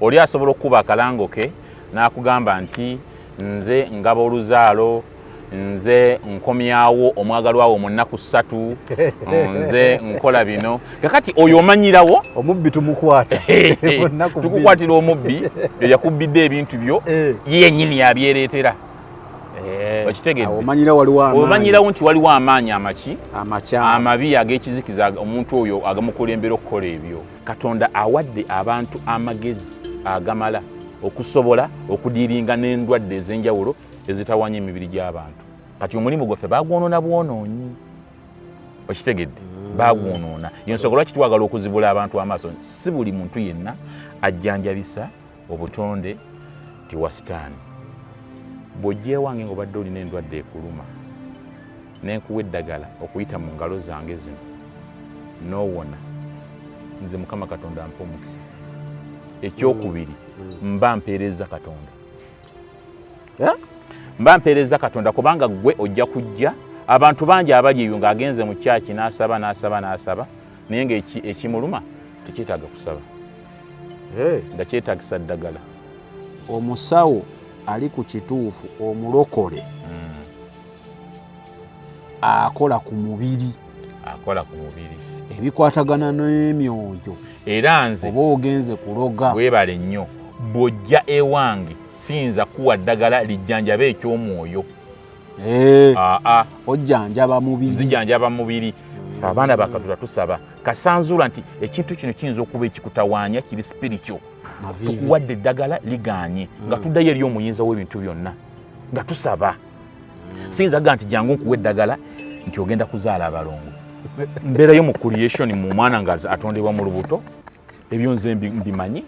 oli asobola okuba akalango ke n'akugamba nti nze ngaba oluzaalo, nze nkomyawo omwagalwawo mu nnaku 3, nze nkola bino. Kakati oyo omanyirawo omubbi tumukwata tukukwatira omubbi yakubbidde ebintu byo yennyini yabyereetera. Okitegedde omanyirawo nti waliwo amaanyi amabi ag'ekizikiza omuntu oyo agamukulembera okukola ebyo. Katonda awadde abantu amagezi agamala okusobola okudiiringa n'endwadde ez'enjawulo ezitawanya emibiri gy'abantu. Kati omulimu gwaffe bagwonoona bwonoonyi. Okitegedde bagwonoona. Yensonga lwaki twagala okuzibula abantu amaaso. Si buli muntu yenna ajjanjabisa obutonde ti wa sitaani. Bw'ojja ewange ng'obadde olina endwadde ekuluma n'enkuwa eddagala okuyita mu ngalo zange zino n'owona, nze Mukama Katonda ampa omukisa. Ekyokubiri mba mpeereza Katonda. Mba mpeereza Katonda kubanga gwe ojja kujja abantu bangi abali eyo ng'agenze mu kyaki n'asaba naye ng'ekimuluma tekyetaaga kusaba nga kyetaagisa ddagala. Omusawo ali ku kituufu omulokole akola ku mubiri ebikwatagana n'emyoyo. Era nze oba ogenze kuloga weebale nnyo bw'ojja ewange siyinza kuwa ddagala lijjanjaba eky'omwoyo. Ojjanjaba mubiri. Zijanjaba mubiri. Ffe abaana ba Katonda tusaba kasanzuula nti ekintu kino kiyinza okuba ekikutawaanya kiri spiritual. Tukuwadde eddagala ligaanye nga tuddayo eri omuyinza w'ebintu byonna nga tusaba. Siyinza kugaa nti jangu nkuwa eddagala nti ogenda kuzaala abalongo. Mbeerayo mu creation mu mwana nga atondebwa mu lubuto. Ebyo nze mbimanyi.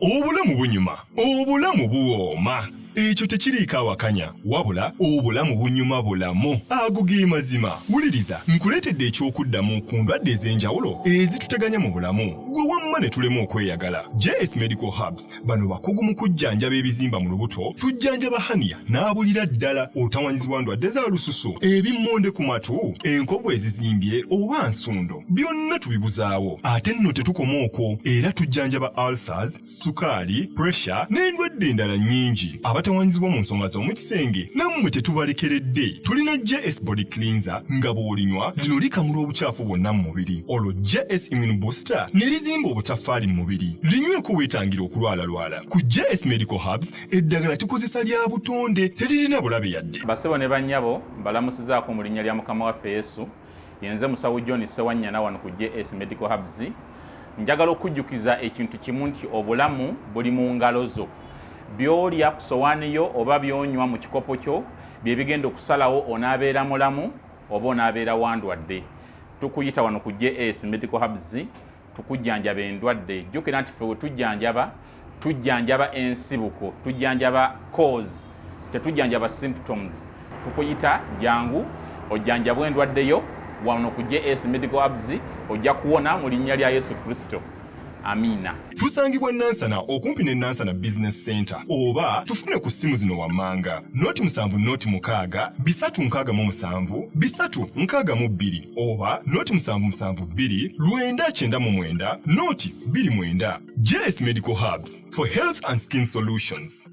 Obulamu bunyuma, obulamu buwooma. Ekyo tekiriiko awakanya wabula obulamu bunyuma bulamu agugi mazima. Wuliriza nkuleetedde ekyokuddamu ku ndwadde ez'enjawulo ezituteganya mu bulamu gwe wamma ne tulema okweyagala. JS Medical Hubs bano bakugu mu kujjanjaba ebizimba mu lubuto, tujjanjaba hania n'abulira ddala otawanyizibwa ndwadde za lususu, ebimmonde ku matu, enkovu ezizimbye oba nsundo, byonna tubibuzaawo. Ate nno tetukoma okwo, era tujjanjaba ulcers, sukaali, pressure n'endwadde endala nnyingi. Abatawanyizibwa mu nsonga z'omukisenge nammwe tetubalekeredde. Tulina JS Body Cleanser nga bw'olinywa lino likamula obucaafu bwonna mu mubiri. Olwo JS Immune Booster ne lizimba obutaffaali mu mubiri. Linyweko weetangira okulwalalwala. Ku JS Medical Hubs eddagala tukozesa lya butonde teririna bulabe yadde. Basebo ne bannyabo mbalamusizaako mu linnya lya Mukama waffe Yesu. Yenze Musawo John Sewanyana wano ku JS Medical Hubs. Njagala okujjukiza ekintu kimu nti obulamu buli mu ngalo zo. Byolya ku sowaani yo oba byonywa mu kikopo kyo bye bigenda okusalawo onaabeera mulamu oba onaabeera wandwadde. Tukuyita wano ku JS Medical Hubs tukujjanjaba endwadde. Jjukira nti ffe we tujjanjaba ensibuko, tujjanjaba cause, tetujjanjaba symptoms. Tukuyita jangu ojjanjabwa endwadde yo wano ku JS Medical Hubs ojja kuwona mu linnya lya Yesu Kristo. Amina. Tusangibwa Nansana okumpi ne Nansana Business Center oba tufune ku simu zino wammanga noti 7 bisatu nkaga mu 7 bisatu nkaga mu 2 oba noti 772 lwenda chenda mu mwenda noti 29. JS Medical Hubs for health and skin solutions.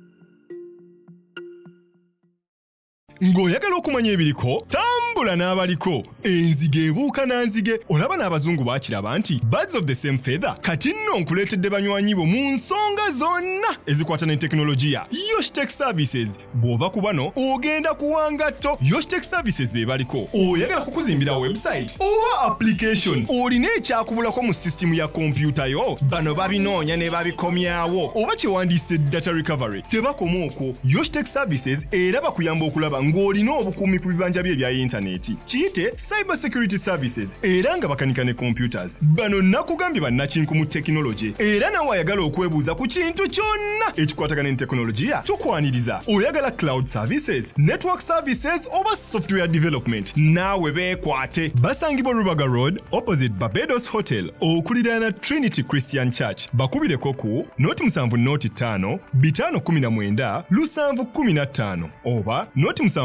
Ng'oyagala okumanya ebiriko tambula n'abaliko. Enzige ebuuka na nzige olaba n'abazungu baakiraba nti birds of the same feather. Kati nno nkuleetedde banywanyi bo mu nsonga zonna ezikwata ne tekinologiya. Yoshtech Services bw'ova ku bano ogenda kuwangatto. Yoshtech Services be baliko. Oyagala kukuzimbira website oba application olina ekyakubulako mu system ya kompyuta yo, bano babinoonya ne babikomyawo oba kyewandiise data recovery. Tebakoma okwo. Yoshtech Services era bakuyamba okulaba ng'olina obukuumi ku bibanja bye ebya intaneti. Kiyite Cyber Security Services era nga bakanika ne computers. Bano nakugambye bannakinku mu tekinologi era nawe ayagala okwebuuza ku kintu kyonna ekikwatagana ne tekinologiya tukwaniriza. Oyagala cloud services, network services oba software development, naawe beekwate. Basangibwa Rubaga Road opposite Barbados Hotel okuliraana Trinity Christian Church. Bakubireko ku noti 7 5 519 715 oba noti 787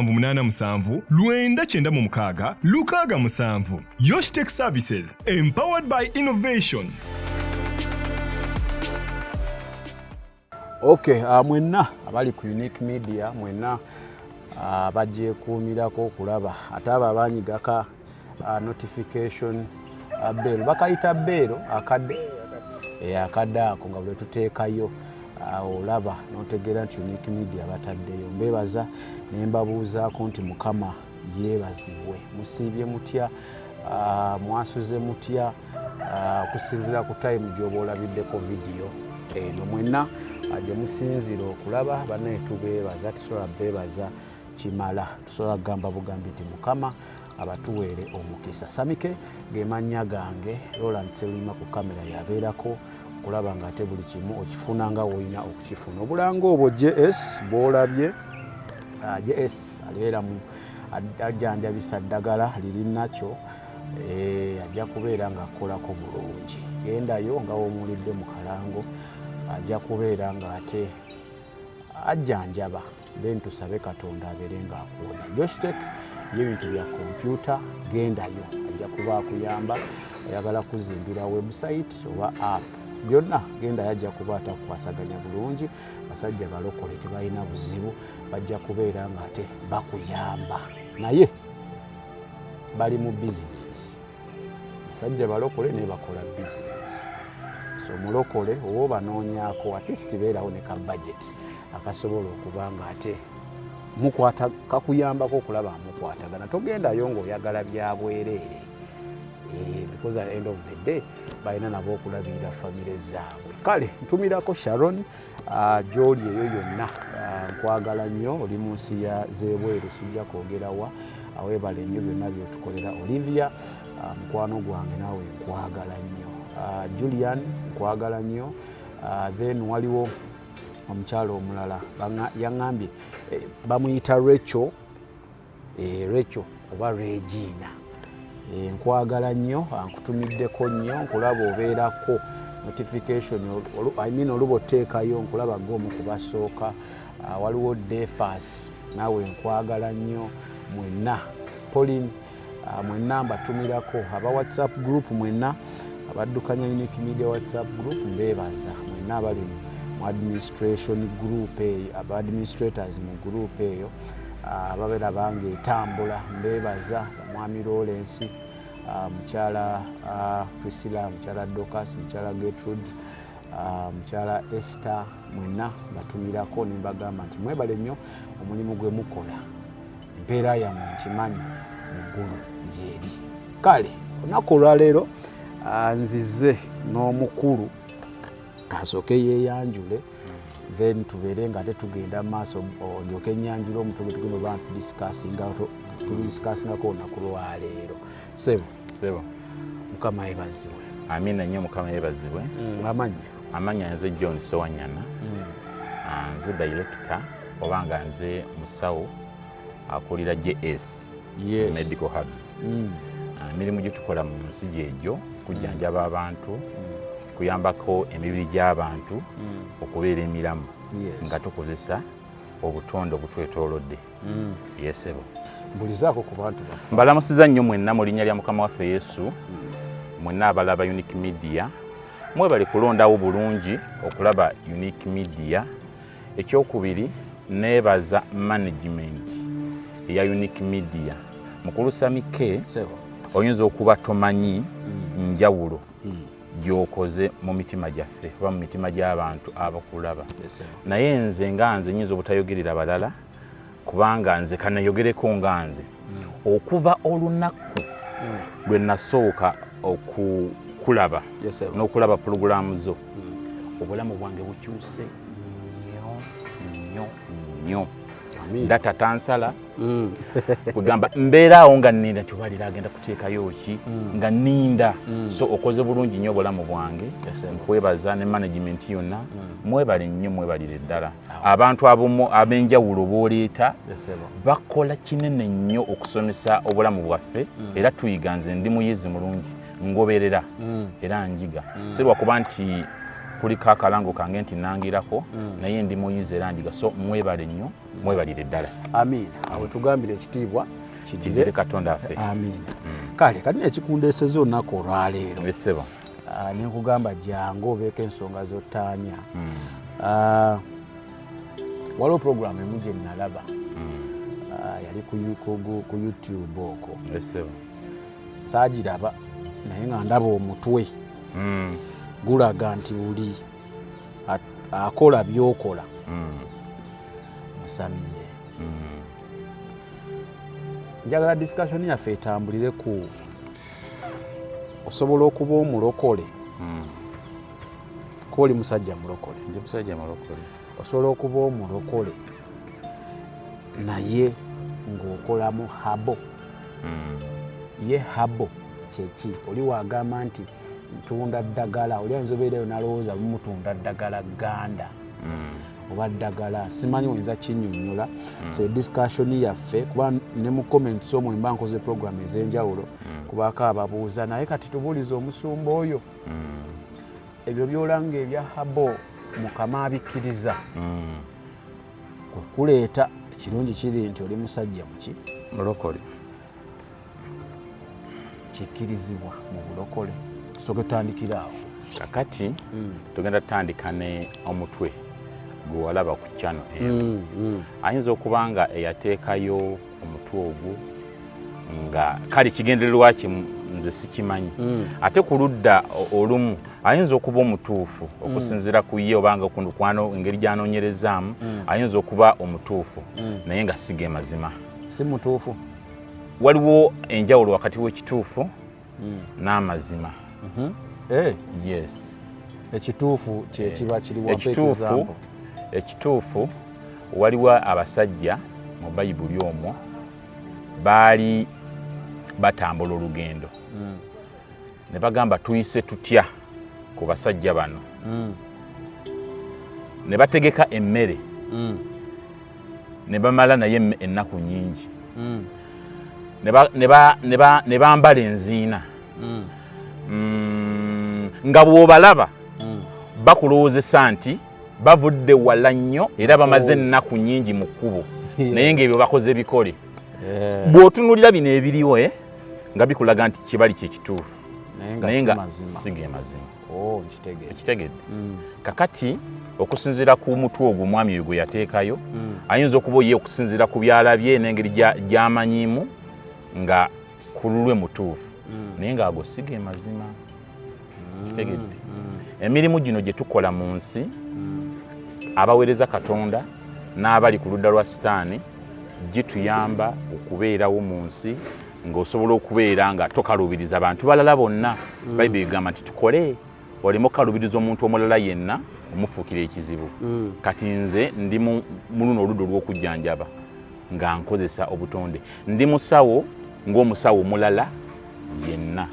999 6 6 Yosh Tech Services, empowered by innovation. Okay, mwenna abali ku Unique Media mwenna bagyekuumirako okulaba ate abo abanyigaka notification bell bakayita bell akadde ako nga bwe tuteekayo olaba n'otegeera nti Unique Media bataddeyo. Mbebaza ne mbabuuzaako nti Mukama yeebazibwe, musiibye mutya, mwasuze mutya okusinziira ku time gy'oba olabiddeko vidiyo eno. Mwenna gye musinzira okulaba bannaye tubeebaza, tusobola beebaza kimala, tusobola kugamba bugambi nti Mukama abatuweere omukisa. Samike ge mannya gange, Roland Selima ku kamera yabeerako okulaba nga ate buli kimu okifuna nga woolina okukifuna. Obulanga obwo JS bw'olabye, JS alibeera mu ajjanjabisa ddagala lirinakyo, ajja kubeera ng'akolako bulungi. Gendayo nga woomulidde mu kalango, ajja kubeera ng'ate ajjanjaba, then tusabe Katonda abeere ng'akuwonya. Yosh Tech y'ebintu bya kompyuta, gendayo ajja kuba akuyamba. Oyagala kuzimbira website oba app, byonna genda ajja kuba atakukwasaganya bulungi. Basajja balokole tebalina buzibu, bajja kubeera ng'ate bakuyamba, naye bali mu bizinesi. Basajja balokole naye bakola bizinesi. So mulokole oba banoonyaako at least beerawo ne ka budget akasobola okuba nga ate mukwata kakuyambako okulaba mukwatagana. Togendayo ng'oyagala bya bwereere, because at the end of the day balina nabo okulabirira famire zaabwe. Kale ntumirako Sharon gy'oli eyo yonna, nkwagala nnyo, oli mu nsi z'ebweru sijja kwogerawa, aweebale nnyo byonna byotukolera. Olivia mukwano gwange naawe nkwagala nnyo. Julian nkwagala nnyo. Then waliwo omukyalo omulala yaŋŋambye bamuyita Rachel oba Regina. Nkwagala nnyo, nkutumiddeko nnyo, nkulaba obeerako notification, oluba oteekayo nkulaba ng'omu kubasooka. Waliwo Defas, naawe nkwagala nnyo. Mwenna Pauline, mwenna mbatumirako. Aba WhatsApp group mwenna abaddukanya Unique Media WhatsApp group mbeebaza. Mwenna abali mu administration group eyo, aba administrators mu group eyo ababeera bange etambula mbeebaza. Mwami Lawrence, mukyala Priscilla, mukyala Dorcas, mukyala Gertrude, mukyala Esther, mwenna batumirako nembagamba nti mwebale nnyo omulimu gwe mukola. Empeera yammwe nkimanyi muggulu gyeri. Kale olunaku olwaleero nzize n'omukulu kasooke yeeyanjule, then tubeere nga tetugenda maaso ndyoke ennyanjula omutwe gwe tugenda oba tudisikasingako olunaku lwaleero. Sebo Mukama yeebazibwe. Amina nnyo, Mukama yeebazibwe. Amanya nze John Sowanyana, nze director oba nga nze musawo akulira JS Medical Hubs. Emirimu gye tukola mu nsi gyegyo kujjanjaba abantu, kuyambako emibiri gy'abantu okubeera emiramu nga tukozesa obutonde obutwetoolodde. Yesebo mbulizaako ku bantu baffe. Mbalamusiza nnyo mwenna mu linnya lya Mukama waffe Yesu, mwenna abalaba Unique Media, mwebale kulondawo bulungi okulaba Unique Media. Ekyokubiri, neebaza management eya Unique Media. Mukulu Samike, oyinza okuba tomanyi njawulo gyokoze mu mitima gyaffe oba mu mitima gy'abantu abakulaba. Naye nze nga nze nyinza obutayogerera balala, kubanga nze kanayogereko nga nze okuva olunaku lwe nasooka okukulaba n'okulaba pulogulaamu zo, obulamu bwange bukyuse nnyo. Data tansala kugamba mbeeraawo nga nninda nti obalira agenda kuteekayo ki nga nninda. So okoze bulungi nnyo obulamu bwange, nkwebaza ne management yonna. Mwebale nnyo, mwebalire ddala. Abantu ab'enjawulo b'oleeta bakola kinene nnyo okusomesa obulamu bwaffe, era tuyiga. Nze ndi muyizi mulungi, ngoberera era njiga. Si lwakuba nti kuliko akalango kange nti nangirako, naye ndi muyizi era njiga. So mwebale nnyo, mwebalire ddala. Amiina. Awo tugambire ekitiibwa kidire Katonda affe. Amiina. Kale kati nekikundeeseza olunaku olwaleero. Esseba. Nenkugamba jangu obeeko ensonga zottaanya. Waliwo programu emu gye nalaba. Yali ku YouTube okwo. Esseba. Saagiraba naye nga ndaba omutwe. Gulaga nti buli akola byokola. Musamize. Njagala discussion yaffe etambulire ku osobola okuba omulokole. Ko oli musajja mulokole. Ndi musajja mulokole. Osobola okuba omulokole naye ng'okolamu habo. Ye habo kyeki oli wagamba nti ntunda ddagala oli anzobeereyo nalowooza mutunda ddagala ganda. Oba ddagala simanyi oyinza kinnyonnyola. So discussion yaffe kuba ne mu comments omwe mba nkoze program ez'enjawulo kubaako ababuuza naye kati tubuuliza omusumba oyo ebyo byolanga ebya habo Mukama abikkiriza kuleeta ekirungi kiri nti oli musajja muki mulokole kikkirizibwa mu bulokole. Tusooke tutandikira awo kakati tugenda tutandika ne omutwe gwe walaba ku channel eyo. Ayinza okuba nga eyateekayo omutwe ogwo nga kale kigendererwa ki nze sikimanyi. Ate ku ludda olumu ayinza okuba omutuufu okusinziira ku ye obanga kwano engeri gy'anoonyerezaamu ayinza okuba omutuufu naye nga sige mazima. Si mutuufu. Waliwo enjawulo wakati w'ekituufu n'amazima. Yes. Ekituufu kye kiba kiri wa ekituufu waliwo abasajja mu Bayibuli omwo baali batambula olugendo ne bagamba tuyise tutya ku basajja bano ne bategeka emmere ne bamala naye ennaku nyingi ne bambala enziina nga bw'obalaba bakulowoozesa nti bavudde wala nnyo era bamaze ennaku nyingi mu kkubo naye ng'ebyo bakoze bikole. Bw'otunuulira bino ebiriwo nga bikulaga nti kibali kyekituufu naye nga sige mazima. Ekitegedde. Kakati okusinziira ku mutwe ogwo omwami oyo gwe yateekayo ayinza okuba ye okusinziira ku byalabye n'engeri gy'amanyiimu nga ku lulwe mutuufu naye ng'ago sige mazima. Kitegedde. Emirimu gino gye tukola mu nsi abaweereza Katonda n'abali ku ludda lwa Sitaani gituyamba okubeerawo mu nsi ng'osobola okubeera nga tokalubiriza bantu balala bonna. Bayibuli egamba nti tukole oleme okukalubiriza omuntu omulala yenna omufuukira ekizibu. Kati nze ndi mu luno oludda olw'okujjanjaba nga nkozesa obutonde. Ndi musawo ng'omusawo omulala yenna.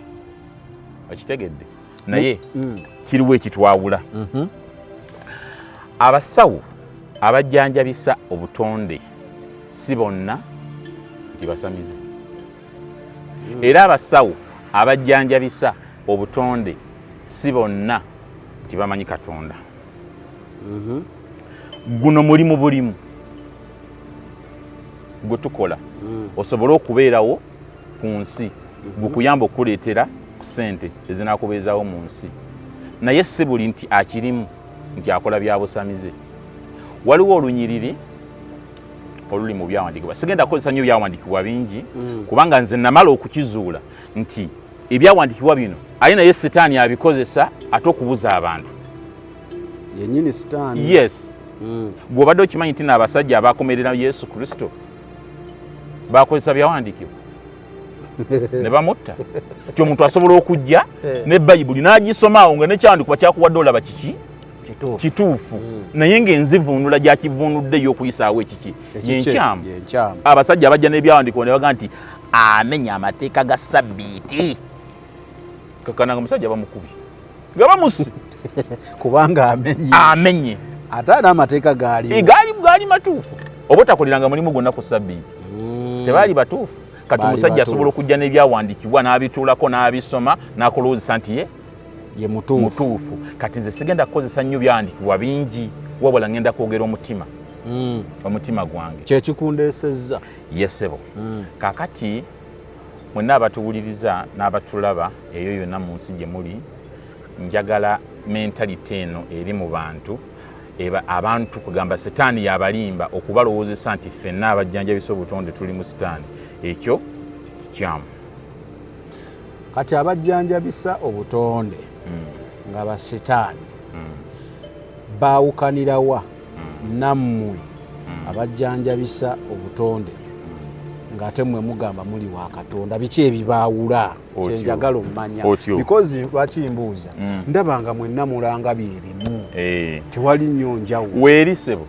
Okitegedde? Naye kiriwo ekitwawula. Abasawo abajjanjabisa obutonde si bonna nti basamize. Era abasawo abajjanjabisa obutonde si bonna nti bamanyi Katonda. Guno mulimu bulimu gwe tukola osobole okubeerawo ku nsi gukuyamba okuleetera ku ssente ezinakubeezaawo mu nsi naye si buli nti akirimu nti akola bya busamize. Waliwo olunyiriri oluli mu byawandiikibwa. Sigenda kukozesa nnyo byawandiikibwa bingi kubanga nze namala okukizuula nti ebyawandiikibwa bino aye naye Sitaani abikozesa ate okubuza abantu. Yennyini Sitaani. Yes. Gw'obadde okimanyi nti n'abasajja abakomerera Yesu Kristo bakozesa byawandiikibwa ne bamutta. Ti omuntu asobola okujja ne Bayibuli n'agisomaawo nga nekyawandiikibwa kyakuwadde olaba kiki kituufu naye ng'enzivuunula gyakivunuddeyo okuyisaawo ekiki yenkyamu. Abasajja abajja n'ebyawandiikibwa ne baga nti amenya amateeka ga Ssabbiiti. Kakana nga musajja bamukubi nga bamusi kubanga amenye ate n'amateeka gaali matuufu. Oba otakoleranga mulimu gwonna ku Ssabbiiti tebaali batuufu. Kati omusajja asobola okujja n'ebyawandiikibwa n'abituulako n'abisoma n'akolowozesa nti ye mutuufu. Kati nze sigenda kukozesa nnyo byawandiikibwa bingi wabula ngenda kwogera omutima omutima gwange kyekikundesezza yesebo kakati mwenna abatuwuliriza n'abatulaba eyo yonna mu nsi gye muli njagala mentality eno eri mu bantu abantu kugamba sitaani yabalimba okubalowoozesa nti ffenna abajjanjabisa obutonde tuli mu sitaani ekyo kikyamu kati abajjanjabisa obutonde nga basitaani baawukanirawa nammwe abajjanjabisa obutonde ng'ate mmwe mugamba muli wa Katonda biki ebibaawula kyenjagala ommanya because lwaki mbuuza ndaba nga mwenna mulanga bye bimu tewali nnyo njawulo weeri sebo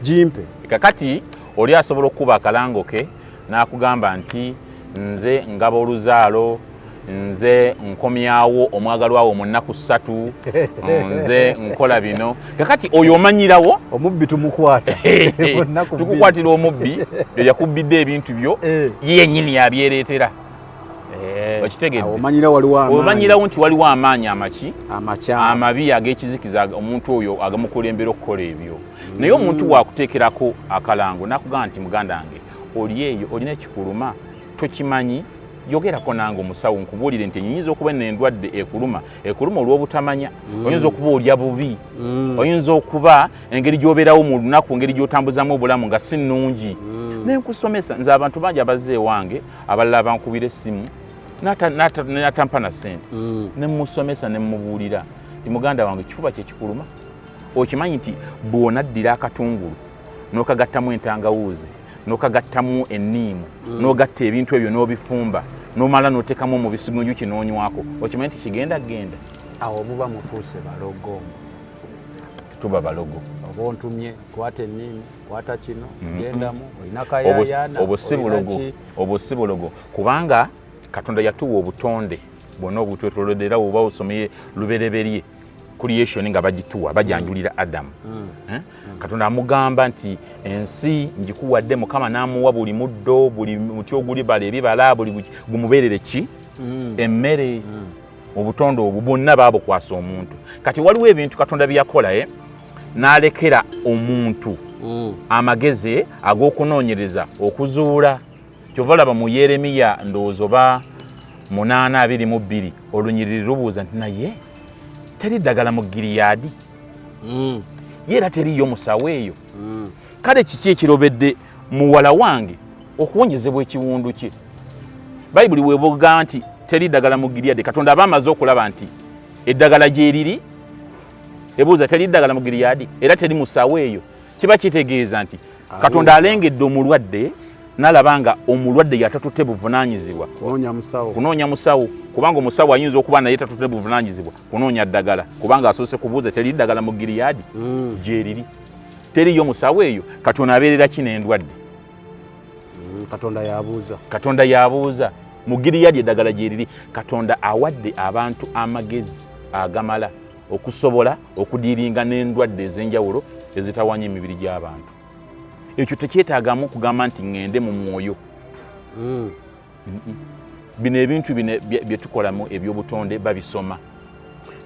jimpe kakati oli asobola okuba akalango ke n'akugamba nti nze ngaba oluzaalo nze nkomyawo omwagalwawo mu nnaku 3 nze nkola bino kakati oyo omanyirawo omubbi tumukwata tukukwatira omubbi yakubidde ebintu byo yennyini yabyereetera okitegedde omanyirawo nti waliwo amaanyi amabi ag'ekizikiza omuntu oyo agamukulembera okukola ebyo naye omuntu waakuteekerako akalango nakugamba nti muganda wange oli eyo olina ekikuluma tokimanyi yogerako nange omusawo nkubuulire nti nyinza okuba n'endwadde ekuluma olw'obutamanya oyinza okuba olya bubi oyinza okuba engeri gy'obeerawo mu lunaku engeri gy'otambuzamu obulamu nga si nnungi nenkusomesa nze abantu bangi abazze ewange abalala bankubira essimu n'atampa na ssente nemusomesa nemubuulira ti muganda wange kifuba kyekikuluma okimanyi nti bw'onaddira akatungulu n'okagattamu entangawuuzi n'okagattamu enniimu n'ogatta ebintu ebyo n'obifumba n'omala n'oteekamu mu bisigunju kinoonywako okimanyi nti kigenda genda awo muba mufuuse balogo tuba balogo oba ontumye kwata enniimu kwata kino gendamu olina kayayaana obwo si bulogo kubanga Katonda yatuwa obutonde bwonna obutwetolodera oba osomeye lubereberye creation nga bagituwa bajanjulira Adamu Katonda amugamba nti ensi njikuwadde Mukama n'amuwa buli muddo buli muti ogulibala ebibala buli gumubeerere ki emmere obutonde obwo bwonna baabukwasa omuntu kati waliwo ebintu Katonda byakola n'alekera omuntu amagezi ag'okunoonyereza okuzuula kyova olaba mu Yeremiya ndowooza oba 8:22 olunyiriri lubuuza nti naye teri ddagala mu Giliyadi yeera teriyo musawo eyo kale kiki ekirobedde muwala wange okuwonyezebwa ekiwundu kye bayibuli weebogga nti teri ddagala mu Giliyadi Katonda aba amaze okulaba nti eddagala gyeriri ebuuza teri ddagala mu Giliyadi era teri musawo eyo kiba kitegeeza nti Katonda alengedde omulwadde n'alaba nga omulwadde yatatutte buvunaanyizibwa kunoonya musawo kubanga omusawo ayinza okuba naye tatutte buvunaanyizibwa kunoonya ddagala kubanga asoose kubuuza teri ddagala mu Giliyadi gyeriri teriyo musawo eyo Katonda abeerera ki n'endwadde Katonda yabuuza mu Giliyadi eddagala gyeriri Katonda awadde abantu amagezi agamala okusobola okudiiringa n'endwadde ez'enjawulo ezitawanya emibiri gy'abantu ekyo tekyetaagamu kugamba nti ngende mu mwoyo bino ebintu bye tukolamu ebyobutonde babisoma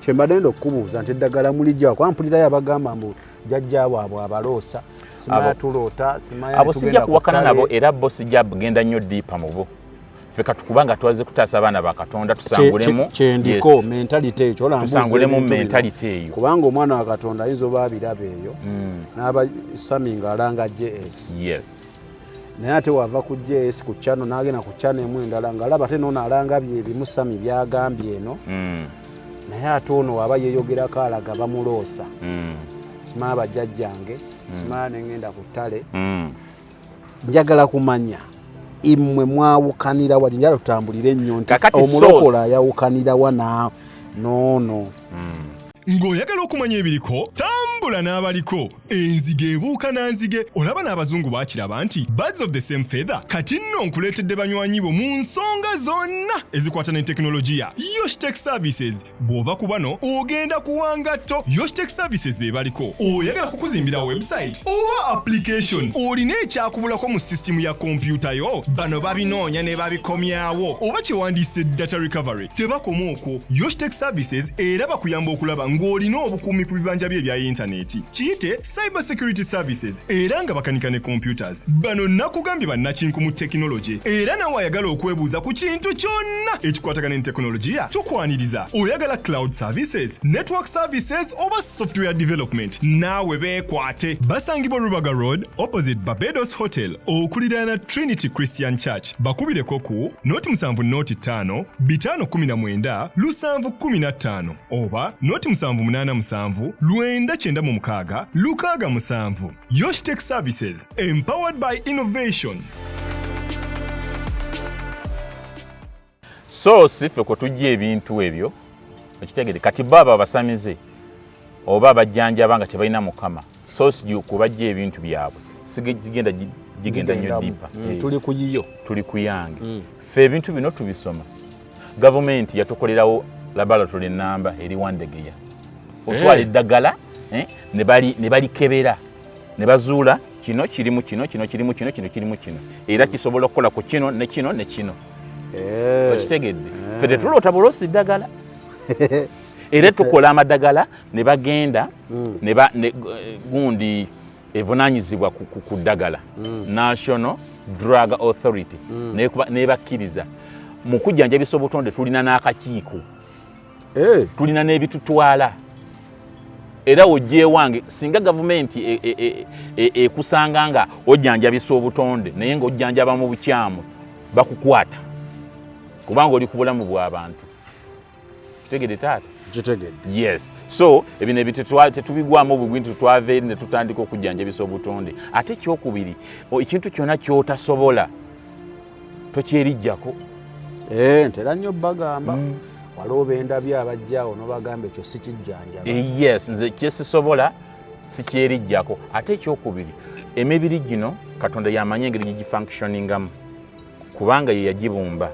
kyembadde ndo okubuuza nti eddagala mulijjawo kuba mpulirayo abagamba mbu jjajjaabwe abo abaloosa simaya tuloota abo sijja kuwakana nabo era bo sijja genda nnyo ddiipa mu bo ffe katukubanga twaze kutaasa abaana ba Katonda tusangulemu kyendiko mentality ekyo tusangulemu mentality eyo kubanga omwana wa Katonda ayinza oba abiraba eyo n'abasami ng'alanga JS naye ate wava ku JS ku channel n'agenda ku channel emu endala ng'alaba ate noono alanga bye ebimu sami byagambye eno naye ate ono waba yeeyogerako alaga bamuloosa simaya bajjajjange simaya nengenda ku ttale njagala kumanya imwe mwawukanira wa njala tutambulire nnyo nti omulokola yawukanira wa na nono ng'oyagala okumanya ebiriko tambula n'abaliko enzige ebuuka nanzige olaba n'abazungu baakiraba nti birds of the same feather kati nno nkuleetedde banywanyi bo mu nsonga zonna ezikwata ne tekinologiya Yoshitech Services bw'ova ku bano ogenda kuwangatto Yoshitech Services be baliko oyagala kukuzimbira website oba application olina ekyakubulako mu system ya kompyuta yo bano babinoonya ne babikomyawo oba kyewandiise data recovery tebakoma okwo Yoshitech Services era bakuyamba okulaba ng'olina obukuumi ku bibanja bye ebya intaneti kiyite cyber security services era nga bakanika ne computers. Bano nakugambye bannakinku mu technology era nawe ayagala okwebuuza ku kintu kyonna ekikwatagana ne teknologiya tukwaniriza. Oyagala cloud services, network services oba software development, naawe beekwate. Basangibwa Rubaga Road opposite Barbados Hotel okuliraana Trinity Christian Church. Bakubireko ku noti 7 noti 5 519 715 oba noti 787 996 667. Yosh Tech Services, empowered by innovation. So sife ko tujje ebintu ebyo okitegede kati baba basamize oba bajjanja banga tebalina mukama so siju kubajje ebintu byabwe gigenda nnyo dipa tuli kuyiyo tuli kuyange fe ebintu bino tubisoma government yatokolerawo laboratory number eri wandegeya otwala eddagala ne bali kebera ne bazuula kino kirimu kino kirimu kino kirimu kino era kisobola okukola ku kino ne kino ne kino okitegedde fede tulota bolosi ddagala era tukola amadagala ne bagenda ne gundi evunanyizibwa ku ddagala National Drug Authority ne bakkiriza mu kujjanjabisa obutonde tulina n'akakiiko tulina n'ebitutwala era ojje wange singa gavumenti ekusanga nga ojjanjabisa obutonde naye nga ojjanjaba mu bukyamu bakukwata kubanga oli ku bulamu bw'abantu kitegede taata kitegede yes so ebino tetubigwamu obugwintu twave ne tutandika okujjanjabisa obutonde ate kyokubiri ekintu kyonna kyotasobola tokyerijjako ntera nnyo bagamba waliwo bendabye abajjaawo n'obagamba ekyo si kijjanjaba yes nze kyesisobola sikyerijjako ate ekyokubiri emibiri gino Katonda yamanya engeri gigifunctioningamu kubanga ye yagibumba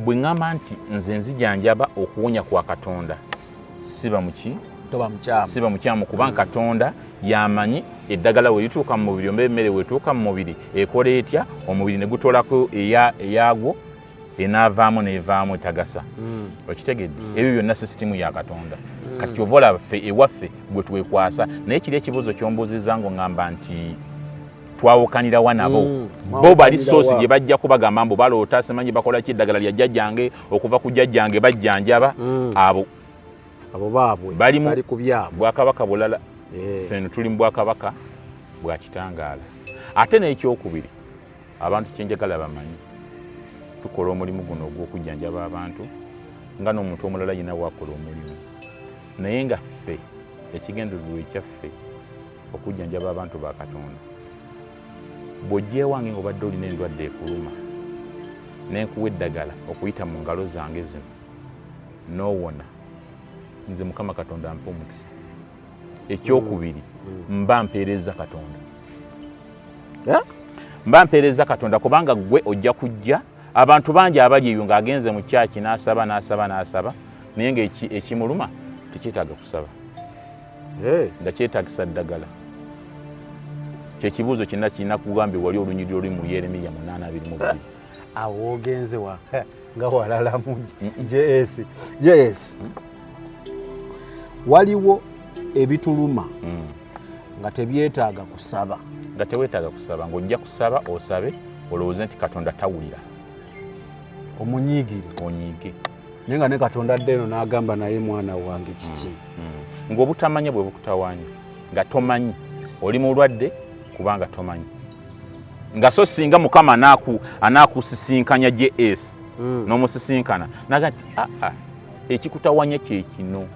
bwe ngamba nti nze nzijanjaba okuwonya kwa Katonda siba mukyamu kubanga Katonda yamanyi eddagala we lituuka mu mubiri ombe emmere wetuuka mu mubiri ekola etya omubiri ne gutolako eyagwo enaavaamu nevaamu etagasa okitegedde ebyo byonna sisitimu ya Katonda kati kyova olaba ffe ewaffe gwe twekwasa naye kiri ekibuuzo kyombuuziza ngo ngamba nti twawukanirawa nabo bo bali soosi gye bajja kubagamba mbu baloota simanyi bakola ki eddagala lya jjajjange okuva ku jjajjange bajjanjaba abo baabwe bali ku byabwe bwakabaka bulala ffe tuli mu bwakabaka bwa kitangaala ate n'ekyokubiri abantu kyenjagala bamanyi tukola omulimu guno ogw'okujjanjaba abantu nga n'omuntu omulala yina wakola omulimu naye nga ffe ekigendererwa ekyaffe okujjanjaba abantu ba Katonda bw'ojja ewange ng'obadde olina endwadde ekuluma n'enkuwa eddagala okuyita mu ngalo zange zino n'owona nze Mukama Katonda ampa omukisa ekyokubiri mba mpeereza Katonda mba mpeereza Katonda kubanga gwe ojja kujja abantu bangi abali eyo ng'agenze mu kyaki n'asaba naye nga ekimuluma tekyetaaga kusaba nga kyetaagisa ddagala kyekibuuzo kyonna kirina kugambye wali olunyiriri oluli mu Yeremiya 8:22 awo ogenze nga walalamu JS waliwo ebituluma nga tebyetaaga kusaba nga teweetaaga kusaba ng'ojja kusaba osabe olowooze nti Katonda tawulira onyiige naye nga ne Katonda adde eno n'agamba naye mwana wange kiki ng'obutamanya bwe bukutawaanya nga tomanyi oli mulwadde kubanga tomanyi nga so singa Mukama anaakusisinkanya JS n'omusisinkana naga nti ekikutawanya kye kino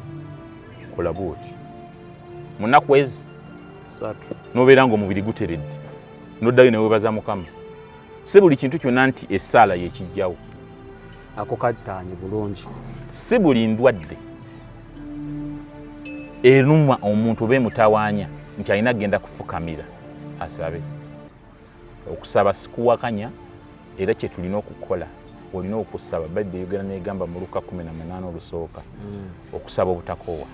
kola bwoti mu nnaku ezi 3 n'obeera ng'omubiri guteredde n'oddayo ne weebaza Mukama si buli kintu kyonna nti essaala y'ekijjawo ako kattaanye bulungi si buli ndwadde eruma omuntu beemutawaanya nti alina genda kufukamira asabe okusaba sikuwakanya era kye tulina okukola olina okusaba Bayibuli eyogera n'egamba mu Luka 18 olusooka okusaba obutakoowa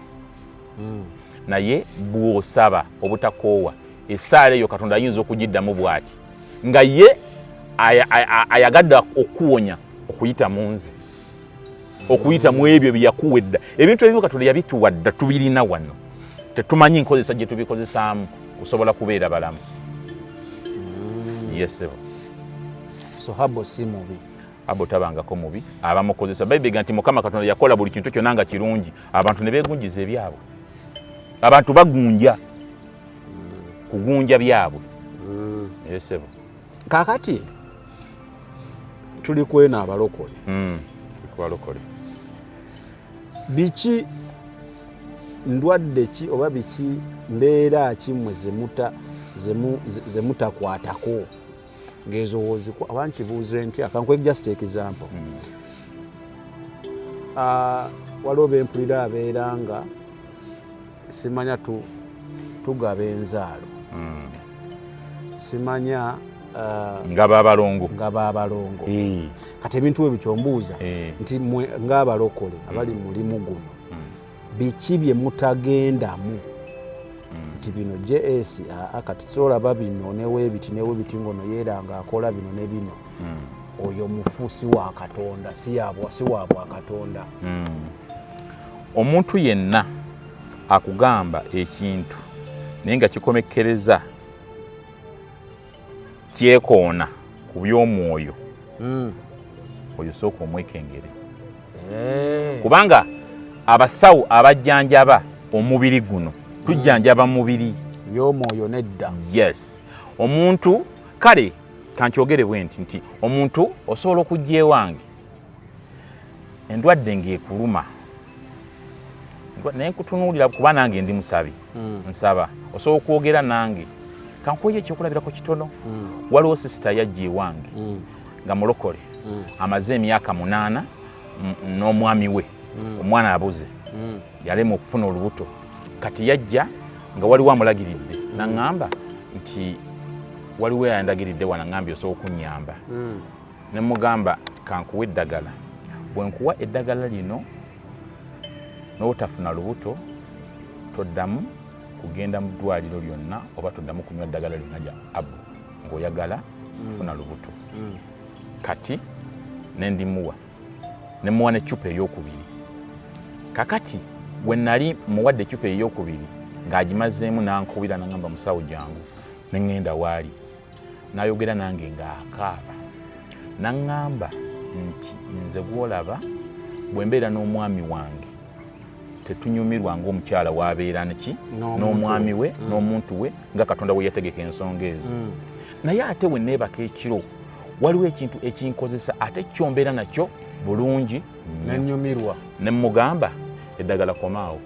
naye bw'osaba obutakoowa essaala eyo Katonda ayinza okugiddamu bw'ati nga ye ayagadde okuwonya okuyita mu nze okuyita mu ebyo bye yakuwedda ebintu ebyo Katonda yabituwadda tubirina wano tetumanyi nkozesa gye tubikozesaamu kusobola kubeera balamu. Yes sebo. So habo si mubi. Habo tabangako mubi. Abamukozesa Bayibuli nti Mukama Katonda yakola buli kintu kyonna nga kirungi. Abantu ne beegunjiza ebyabwe. Abantu bagunja. Kugunja byabwe. Yes sebo. Kakati tuli kwena abalokole. Abalokole. Biki ndwadde ki oba biki mbeera ki mwe zemutakwatako ng'ezowoozi abankibuuze nti akankwek just example. Waliwo bempulira abeera nga simanya tugaba enzaalo. Simanya ngaba abalongo. Kati ebintu bwe bikyombuuza nti mwe ng'abalokole abali mulimu guno biki bye mutagendamu nti bino JS kati solaba bino neweebiti ngono yeeranga akola bino ne bino. Oyo mufuusi wa Katonda si waabwa Katonda. Omuntu yenna akugamba ekintu naye nga kikomekkereza kyekoona ku by'omwoyo, oyo sooka omwekengere. Kubanga abasawo abajjanjaba omubiri guno tujjanjaba mubiri, by'omwoyo nedda. Yes. Omuntu kale kankyogere bwe nti omuntu osobola okujja ewange endwadde ng'ekuluma naye nkutunuulira kuba nange ndi musabi nsaba osobola okwogera nange kankuye ekyokulabirako kitono. Waliwo sisita yajja ewange nga mulokole amaze emyaka 8 n'omwami we omwana abuze yalema okufuna olubuto. Kati yajja nga waliwo amulagiridde naŋŋamba nti waliwo yandagiridde wanaŋŋambye osobola okunyamba. Ne mugamba kankuwa eddagala, bwe nkuwa eddagala lino n'otafuna lubuto toddamu kugenda mu ddwaliro lyonna oba toddamu kunywa eddagala lyonna lya abu ng'oyagala kufuna lubuto. Kati ne ndimuwa n'eccupa ey'okubiri. Kakati bwe nali muwadde eccupa ey'okubiri ng'agimazeemu n'ankubira n'aŋŋamba musawo jangu ne ŋŋenda waali n'ayogera nange ng'akaaba n'aŋŋamba nti nze gw'olaba bwe mbeera n'omwami wange tetunyumirwa ng'omukyala w'abeera neki n'omwami we n'omuntu we nga Katonda we yategeka ensonga ezo. Naye ate we neebaka ekiro waliwo ekintu ekinkozesa ate kyombeera nakyo bulungi nenyumirwa. Ne mugamba eddagala komaawo.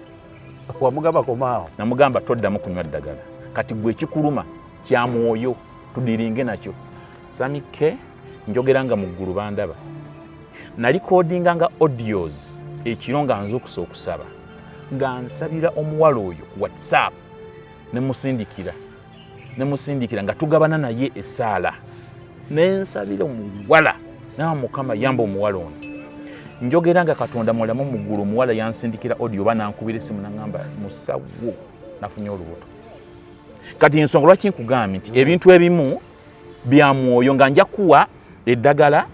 Wamugamba komaawo? Namugamba toddamu kunywa ddagala. Kati gwe kikuluma kya mwoyo tudiringe nakyo. Samike njogera nga mu ggulu bandaba. Nalikodinga nga audios ekiro nga nzukusa okusaba nga nsabira omuwala oyo ku WhatsApp ne musindikira nga tugabana naye essaala nensabira omuwala nawe Mukama yamba omuwala ono. Njogera nga Katonda mulamu mu ggulu omuwala yansindikira audio oba nankubira essimu naŋŋamba musawo nafunye olubuto. Kati ensonga lwaki nkugambye nti ebintu ebimu bya mwoyo nga nja kuwa eddagala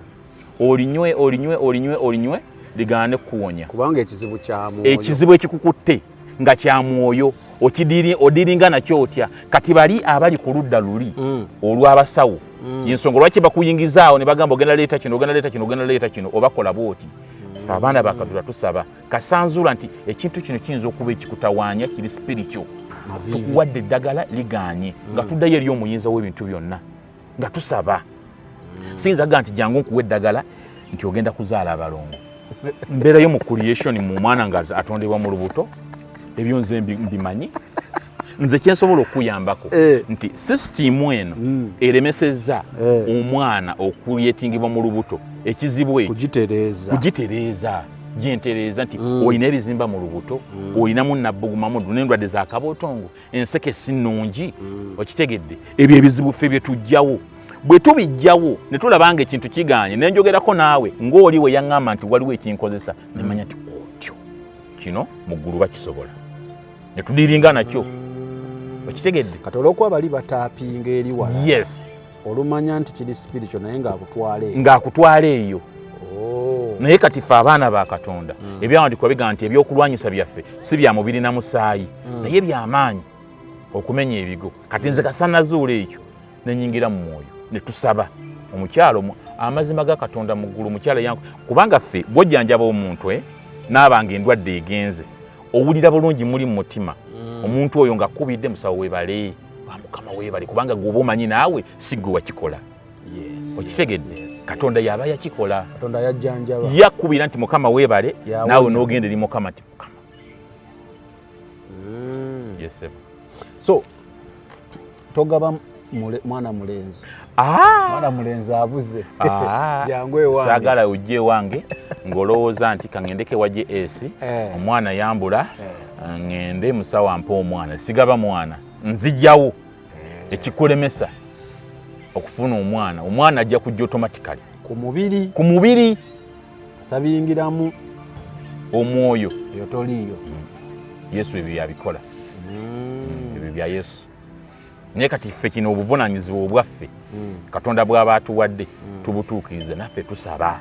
olinywe ligaane kuwonya. Kubanga ekizibu kya mwoyo. Ekizibu ekikukutte nga kya mwoyo odiringa nakyo otya. Kati bali abali ku ludda luli olw'abasawo ensonga lwaki bakuyingizaawo ne bagamba ogenda leeta kino obakola bwoti. Ffe abaana ba Katonda tusaba kasanzula nti ekintu kino kiyinza okuba ekikutawaanya kiri spiritual. Tukuwadde eddagala ligaanye nga tuddayo eri omuyinza w'ebintu byonna nga tusaba. Siyinza nti jangu nkuwa eddagala nti ogenda kuzaala abalongo. Mbeerayo mu creation mu mwana nga atondebwa mu lubuto ebyo nze mbimanyi. Nze kyensobola okuyambako nti system eno eremesezza omwana okuyetingibwa mu lubuto ekizibu kugitereeza gyentereeza nti olina ebizimba mu lubuto olinamu nabbugumamu n'endwadde za kabootongo enseke si nnungi okitegedde. Ebyo ebizibu ffe bye tujjawo bwe tubijjawo ne tulabanga ekintu kiganye ne njogerako naawe ng'oli we yaŋŋamba nti waliwo ekinkozesa ne manya nti otyo kino mu ggulu bakisobola ne tudiringa nakyo okitegedde. Kati olw'okuba bali bataapinga eri wala. Yes. Olumanya nti kiri spiritual naye ng'akutwala eyo. naye kati ffe abaana ba Katonda ebyawandiikibwa biga nti ebyokulwanyisa byaffe si bya mubiri na musaayi naye by'amaanyi okumenya ebigo. Kati nze kasanazuula ekyo nenyingira mu mwoyo ne tusaba omukyalo amazima ga Katonda mu ggulu mukyala yangu kubanga ffe bw'ojjanjaba omuntu n'abanga endwadde egenze owulira bulungi muli mu mutima omuntu oyo nga kubidde musawo webale wa Mukama webale kubanga gwoba omanyi naawe si gwe wakikola. Okitegedde Katonda yaba yakikola. Katonda yajjanjaba yakubira nti Mukama webale naawe n'ogenda eri Mukama ti Mukama. Yes. So togaba mwana mulenzi. Mwana mulenzi abuze. Jangu ewange. Sagala ujje wange ngolowooza nti kangendeke waje esi omwana yambula ngende musawo ampa omwana sigaba mwana nzijawo ekikulemesa okufuna omwana ajja kujja automatically ku mubiri sabingiramu omwoyo eyo toliyo. Yesu ebyo yabikola. Ebyo bya Yesu. Naye kati ffe kino obuvunaanyizibwa obwaffe Katonda bw'aba atuwadde tubutuukirize naffe tusaba.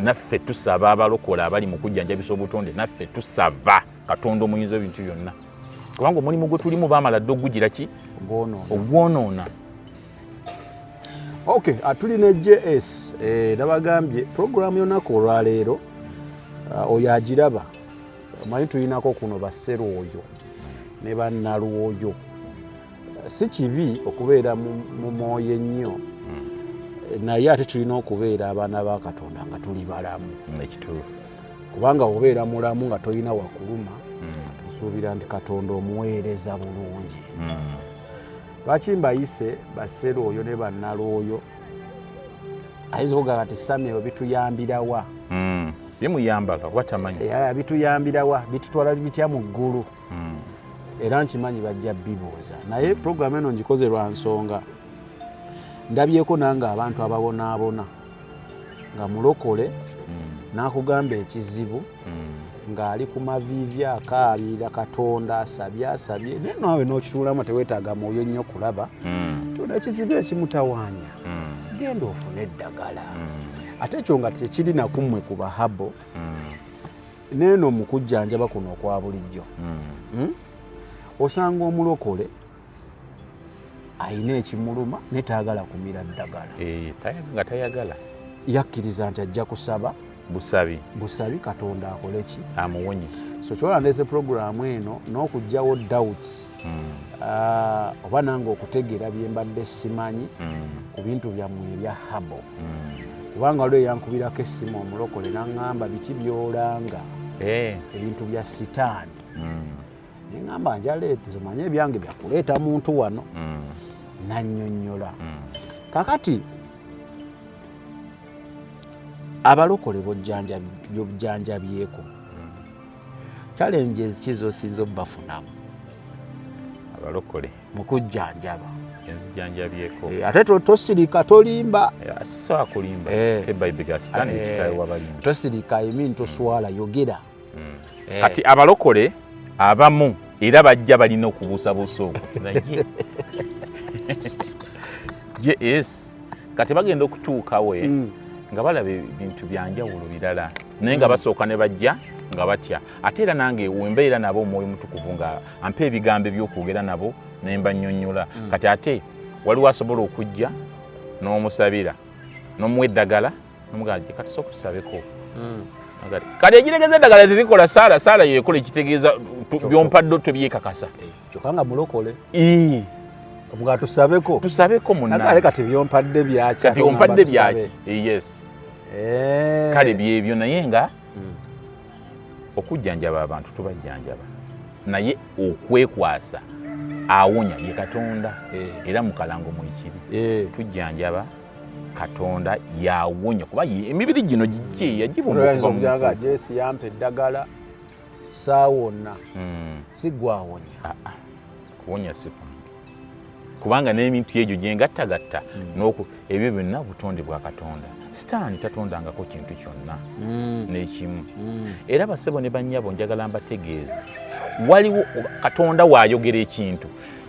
Naffe tusaba abalokola abali mu kujjanjabisa obutonde naffe tusaba Katonda omuyinza ebintu byonna kubanga omulimu gwe tulimu baamala dde ogugira ki ogwonoona. Okay, atuli ne JS nabagambye programu yonako olwaleero oyo agiraba omanyi tulinako kuno Basserwoyo ne Bannalwoyo. Si kibi okubeera mu mwoyo ennyo naye ate tulina okubeera abaana ba Katonda nga tuli balamu. Ekituufu kubanga obeera mulamu nga tolina wakuluma tusuubira nti Katonda omuweereza bulungi. Lwaki mbayise Basserwoyo ne Bannalwoyo ayinza okugaa kati Samuel bituyambirawa bimuyambaga kuba tamanyi bituyambirawa bitutwala bitya mu ggulu era nkimanyi bajja bibuuza naye programu eno ngikoze lwa nsonga ndabyeko nange abantu ababonaabona nga mulokole n'akugamba ekizibu ng'ali ku maviivi akaabira Katonda asabye naye naawe n'okituulamu teweetaaga mwoyo nnyo kulaba tuna ekizibu ekimutawaanya genda ofune eddagala ate ekyo nga tekiri nakummwe ku bahabo neeno mu kujjanjaba kuno okwa bulijjo osanga omulokole ayina ekimuluma netaagala kumira ddagala nga tayagala yakkiriza nti ajja kusaba busabi Katonda akole ki amuwonye. So kyolandeese programu eno n'okugjawo doubts oba nange okutegeera bye mbadde simanyi ku bintu byammwe ebya habo kubanga waliwo yankubirako essimu omulokole n'aŋŋamba biki byolanga ebintu bya sitaani neŋŋamba njaleete zimanye ebyange byakuleeta muntu wano nannyonnyola kakati abalokole b'obujjanjabyeko challenges kizosinza obafunamu abalokole mu kujjanjaba enzijjanjabyeko ate tosirika tolimba sisobola kulimba ebayibuli ga sitaani ekitawe wabalimba tosirika emin toswala yogera kati abalokole abamu era bajja balina okubuusabuusa okwo yes kati bagenda okutuukawe nga balaba ebintu byanjawulo birala naye nga basooka ne bajja nga batya ate era nange wembeera nabo omwoyo mutukuvu nga ampa ebigambo ebyokwogera nabo ne mbannyonnyola kati ate waliwo asobola okujja n'omusabira n'omuwa eddagala n'omugamba kati sooka tusabeko kati ekitegeza eddagala terikola saala yekola ekitegeeza byompadde tobyekakasa kyokka nga mulokole nga tusabeko munnaale kati byompadde byaki kati ompadde byaki yes kale byebyo naye nga okujjanjaba abantu tubajjanjaba naye okwekwasa awonya ye Katonda era mukalango mwekiri tujjanjaba Katonda yawonya kuba emibiri gino gijje yagibonga Jesi yampa eddagala saawonna sigwawonya kuwonya si kubanga n'ebintu egyo gyengattagatta ebyo byonna butonde bwa Katonda sitaani tatondangako kintu kyonna n'ekimu era basebo ne bannyabo njagala mbategeeze waliwo Katonda waayogera ekintu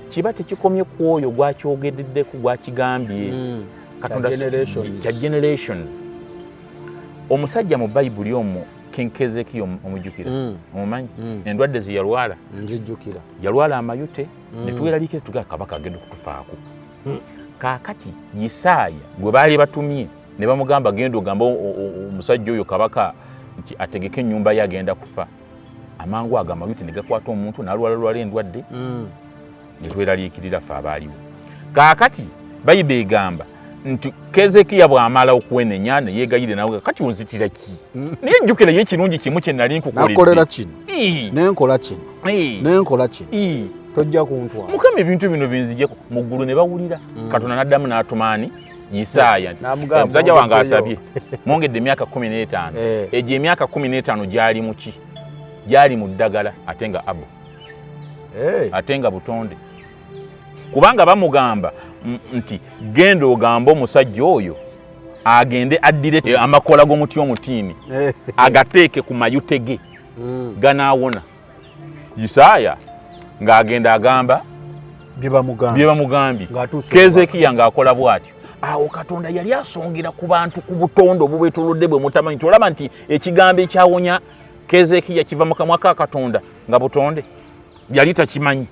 kiba tekikomye ku oyo gwakyogeddeko gwakigambye Katonda kya generations omusajja mu Bayibuli omwo King Keezeekiya omujjukira omumanyi endwadde ze yalwala nzijjukira yalwala amayute ne tuweraliikira tugaa kabaka agenda okutufaako kaakati Isaaya gwe baali batumye ne bamugamba genda ogamba omusajja oyo kabaka nti ategeke ennyumba ye agenda kufa amangu ago amayute ne gakwata omuntu n'alwala endwadde ne tweraliikirira ffe abaaliwo kaakati Bayibuli egamba nti Keezeekiya bw'amala okwenenya ne yeegayire nawe kati onzitira ki naye jjukira ye ekirungi kimu kye nali nkukolera kino nenkola kino nenkola kino tojja kuntwala Mukama ebintu bino binzijeko mu ggulu ne bawulira Katonda n'addamu n'atumaani Isaaya nti omusajja wange asabye mwongedde emyaka 15 egyo emyaka 15 gyali mu ki gyali mu ddagala ate nga abo ate nga butonde kubanga bamugamba nti genda ogamba omusajja oyo agende addire amakola g'omuti omutiini agateeke ku mayute ge ganaawona Isaaya ng'agenda agamba bye bamugambye Keezeekiya ng'akola bw'atyo awo Katonda yali asongera ku bantu ku butonde obubeetolodde bwe mutamanyi tolaba nti ekigambo ekyawonya Keezeekiya kiva mu kamwa ka Katonda nga butonde yali takimanyi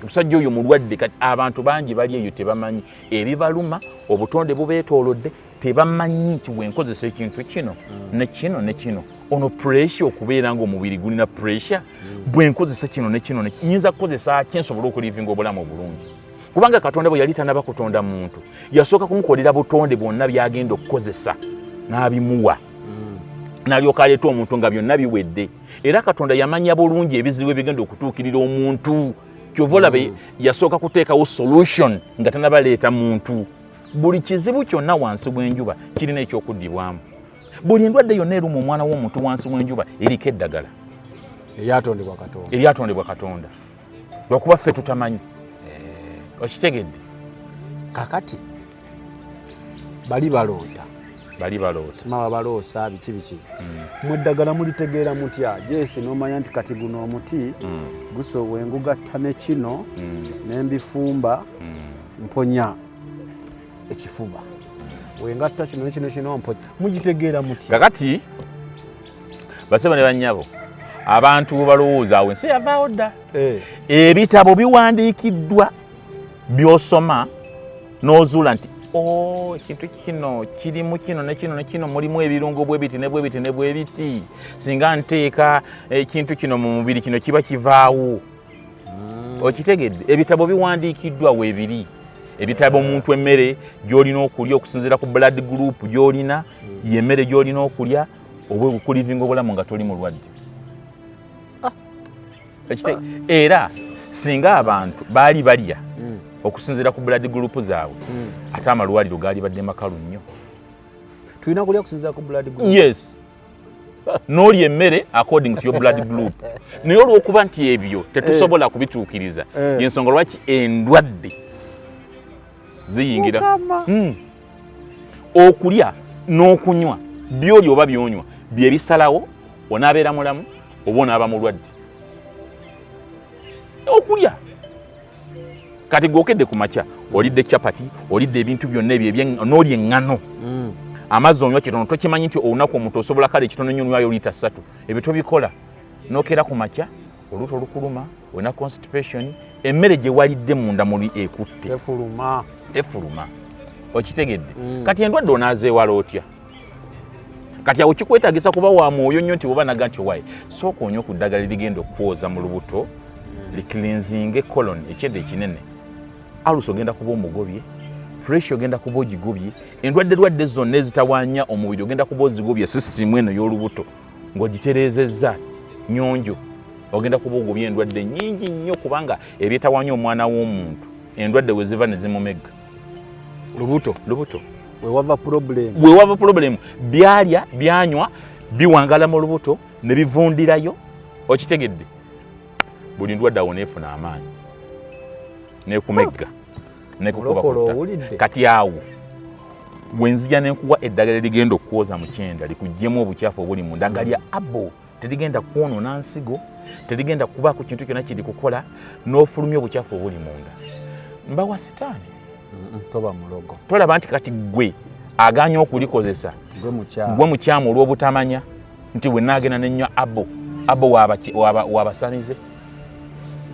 omusajja oyo mulwadde kati abantu bangi bali eyo tebamanyi ebibaluma obutonde bubeetolodde tebamanyi nti bwenkozesa ekintu kino ne kino ne kino ono pressure okubeera ng'omubiri gulina pressure bwenkozesa kino ne kino nyinza kukozesa ki nsobole okulivinga obulamu obulungi kubanga Katonda bwe yali tanaba kutonda muntu yasooka kumukolera butonde bwonna byagenda okukozesa n'abimuwa n'alyoka aleeta omuntu nga byonna biwedde era Katonda yamanya bulungi ebizibu ebigenda okutuukirira omuntu kyova olabe yasooka kuteekawo solution nga tanabaleeta muntu buli kizibu kyonna wansi w'enjuba kirina ekyokuddibwamu buli endwadde yonna eruma omwana w'omuntu wansi w'enjuba eriko eddagala eryatondebwa Katonda lwakuba ffe tutamanyi okitegedde kakati bali baloota simaba baloosa biki mu ddagala mulitegeera mutya jesi n'omanya nti kati guno omuti gusobola engugatta ne kino n'embifumba mponya ekifuba wengatta kino kino mponya mugitegeera mutya kakati baseba ne bannyabo abantu balowooza awo ensi yavaawo dda ebitabo biwandiikiddwa by'osoma n'ozuula nti ekintu kino kirimu kino ne kino ne kino mulimu ebirungo bwe biti ne bwe biti ne bwe biti singa nteeka ekintu kino mu mubiri kino kiba kivaawo okitegedde ebitabo biwandiikiddwa weebiri ebitabo omuntu emmere gy'olina okulya okusinziira ku blood group gy'olina y'emmere gy'olina okulya oba okulivinga obulamu nga toli mulwadde era singa abantu baali balya okusinziira ku blood group zaabwe ate amalwaliro gaali badde makalu nnyo tulina kulya okusinziira ku blood group yes n'olya emmere according to your blood group naye olw'okuba nti ebyo tetusobola kubituukiriza yensonga lwaki endwadde ziyingira okulya n'okunywa byoli oba byonywa bye bisalawo onaabeera mulamu oba onaaba mulwadde okulya kati gwokedde ku makya olidde chapati olidde ebintu byonna ebyo n'olya eŋŋano amazzi onywa kitono tokimanyi nti olunaku omuntu osobola kale ekitono nnyo onywayo lita 3 ebyo tobikola n'okeera ku makya oluuto olukuluma olina constipation emmere gye walidde munda muli ekutte tefuluma okitegedde kati endwadde onaazeewala otya kati awo kikwetaagisa kuba wa mwoyo nnyo nti oba naga nti owaye sooka onywa ku ddagala ligenda okwoza mu lubuto liklinzinge colon ekyedde ekinene aluso ogenda kuba omugobye pressure ogenda kuba ogigobye endwadde zonna ezitawaanya omubiri ogenda kuba ozigobye system eno y'olubuto ng'ogitereezezza nnyonjo ogenda kuba ogobye endwadde nnyingi nnyo kubanga ebyetawaanya omwana w'omuntu endwadde we ziva ne zimumegga lubuto wewava problem byalya byanywa biwangala mu lubuto ne bivundirayo okitegedde buli ndwadde awo neefuna amaanyi nekumegga nekukuba kati awo wenzija nenkuwa eddagala ligenda okwoza mu kyenda likuggyemu obukyafu obuli munda nga lya abo terigenda kwonoona nsigo terigenda kubaako kintu kyonna kiri kukola n'ofulumya obukyafu obuli munda mbawa sitaani toba mulogo tolaba nti kati gwe aganya okulikozesa gwe mukyamu olw'obutamanya nti bwe naagenda nenywa abo wabasamize.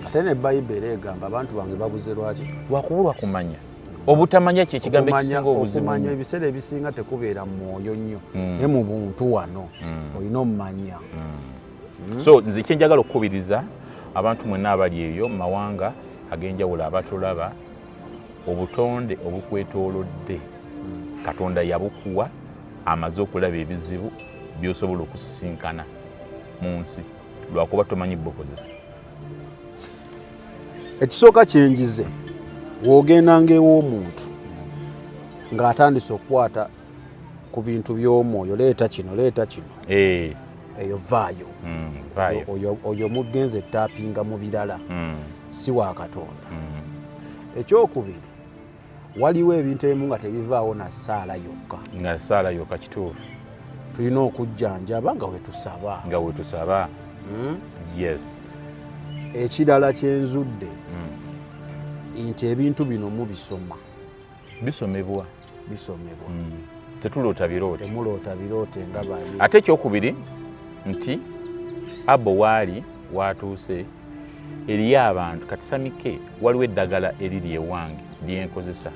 Ate ne Bayibuli egamba abantu bange babuze lwaki? Lwakubulwa kumanya. Obutamanya kye kigambo ekisinga obuzibu. Okumanya ebiseera ebisinga tekubeera mu mwoyo nnyo ne mu buntu wano olina omumanya. So nze kye njagala okukubiriza abantu mwenna abali eyo mu mawanga ag'enjawulo abatulaba, obutonde obukwetoolodde Katonda yabukuwa amaze okulaba ebizibu by'osobola okusisinkana mu nsi lwakuba tomanyi bukozesa. Ekisooka kyenjize w'ogendanga ew'omuntu ng'atandise okukwata ku bintu by'omwoyo, leeta kino eyo vaayo. Oyo muggenze ettapinga mu birala si wa Katonda. Ekyokubiri, waliwo ebintu ebimu nga tebivaawo na ssaala yokka. Nga ssaala yokka kituufu. Tulina okujjanjaba nga wetusaba. Yes. Ekirala kyenzudde nti ebintu bino mubisoma. Bisomebwa. Temuloota biroote nga bali. Ate ekyokubiri nti abo waali watuuse eriyo abantu kati Samike waliwo eddagala eriri ewange lyenkozesa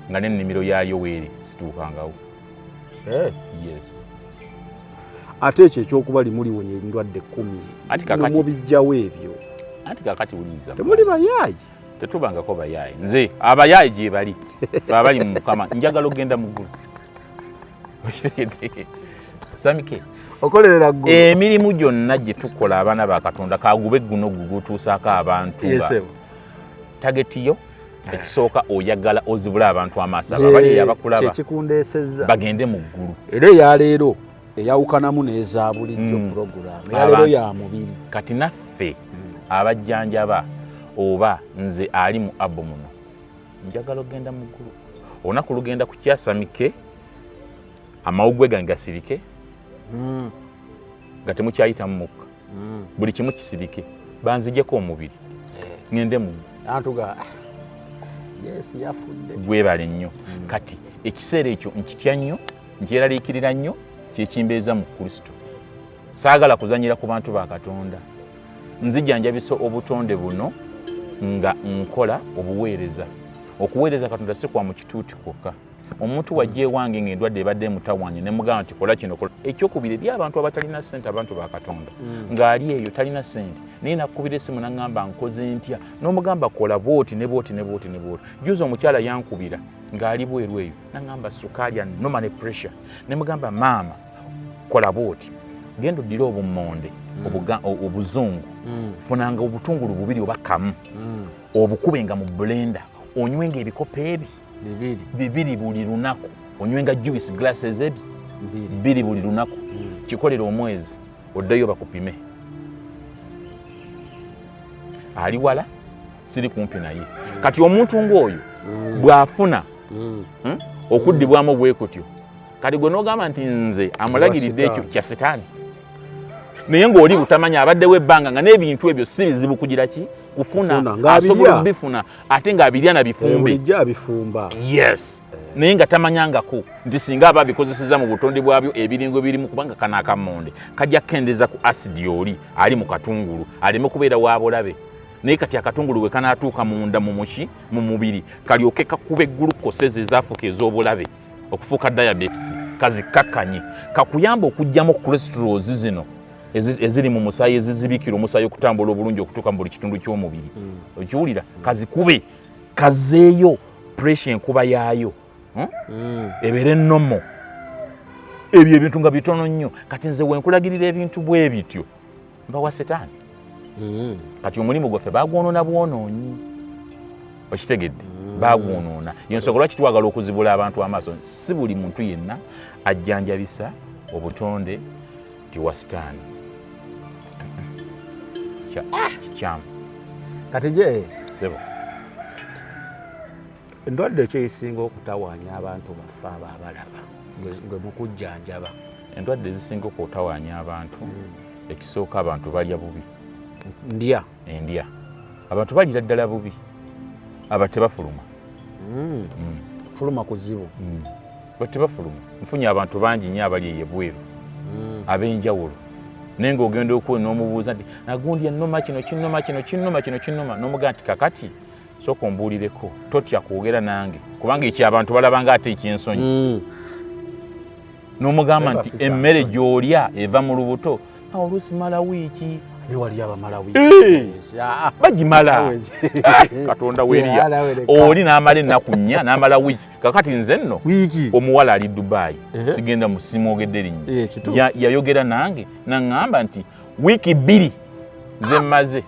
nga n'ennimiro yaalyo weeri situukangawo. Yes. Ate ekyo ekyokuba limuliwonya endwadde 10 mubijjawo ebyo. Anti kakati wuliza temuli bayaayi. Tetubangako bayaayi. Nze abayaayi gye bali abali mu Mukama njagala ogenda mu ggulu. Samike okolerera ggulu emirimu gyonna gye tukola abaana ba Katonda kagube guno gutuusaako abantu tagetiyo. Ekisooka oyagala ozibula abantu amaaso abali abakulaba kyekikundeesezza bagende mu ggulu. Era eyaleero eyawukanamu n'eza bulijjo puroguraamu eyaleero ya mubiri. Kati naffe abajjanjaba oba nze ali mu abo muno njagala ogenda mu ggulu. Olunaku lugenda ku kyasamike amawugwe gange gasirike nga temukyayitamu mukka. Buli kimu kisirike banzijeko omubiri ngende mu antuga yafudde gwebale nnyo. Kati ekiseera ekyo nkitya nnyo nkyeraliikirira nnyo kyekimbeeza mu Kristo. Saagala kuzanyira ku bantu ba Katonda. Nzijjanjabisa obutonde buno nga nkola obuweereza. Okuweereza Katonda si kwa mu kituuti kwokka. Omuntu wajja ewange ng'endwadde ebadde emutawaanye ne mugamba nti kola kino kola. Ekyokubiri eri abantu abatalina ssente abantu ba Katonda ng'ali eyo talina ssente naye nakukubira essimu n'aŋŋamba nkoze ntya n'omugamba kola bwoti ne bwoti. Juzi omukyala yankubira ng'ali bweru eyo n'aŋŋamba sukaali anoma ne pressure ne mugamba maama kola bwoti genda oddire obummonde obuzungu funanga obutungulu 2 oba kamu obukubenga mu blender onywenga ebikopo ebi 2 buli lunaku onywenga juice glasses 2 buli lunaku kikolera omwezi oddayo bakupime. Ali wala siri kumpi naye. Kati omuntu ng'oyo bw'afuna okuddibwamu bwe kutyo kati gwe n'ogamba nti nze amulagiridde ekyo kya sitaani. Naye ng'oli butamanya abaddewo ebbanga nga n'ebintu ebyo si bizibu kugira ki kufuna asobola bifuna ate ng'abirya na bifumbe. Yes. Naye nga tamanyangako nti singa aba bikozeseza mu butonde bwabyo ebiringo birimu kubanga kana akamonde kajja kendeza ku acid oli ali mu katungulu aleme kubeera wabolabe. Naye kati akatungulu we kanaatuuka munda mu muki mu mubiri kalyoke kakube glucose ezaafuka ez'obulabe okufuuka diabetes kazikakkanye kakuyamba okugyamu cholesterol zino eziri mu musaayi ezizibikira omusaayi okutambula obulungi okutuuka mu buli kitundu ky'omubiri. Okiwulira kazikube kazeeyo pressure enkuba yaayo ebeere ennomo. Ebyo ebintu nga bitono nnyo. Kati nze wenkulagirira ebintu bwe bityo mbawa setaani. Kati omulimu gwaffe bagwonoona bwonoonyi. Okitegedde bagwonoona. Yensonga lwaki twagala okuzibula abantu amaaso. Si buli muntu yenna ajjanjabisa obutonde tiwa sitaani. Kikyamu. Kati je sebo endwadde ekyesinga okutawaanya abantu baffe abalaba gwe mu kujjanjaba. Endwadde ezisinga okutawaanya abantu ekisooka abantu balya bubi. Endya. Abantu balira ddala bubi. Aba tebafuluma. Fuluma kuzibu. batebafuluma nfunye abantu bangi nnyo abali eyebweru ab'enjawulo naye ng'ogenda okuwe n'omubuuza nti nagundi ennoma kino n'omugamba nti kakati sooka ombuulireko totya kwogera nange kubanga ekyo abantu balabanga ate ekyensonyi n'omugamba nti emmere gy'olya eva mu lubuto oluusi mala wiiki wali abamala wiiki bagimala katonda weeriya oli n'amala ennaku 4 n'amala wiiki kakati nze nno omuwala ali Dubai sigenda simwogedde linnya yayogera nange naŋŋamba nti wiiki 2 nze mmaze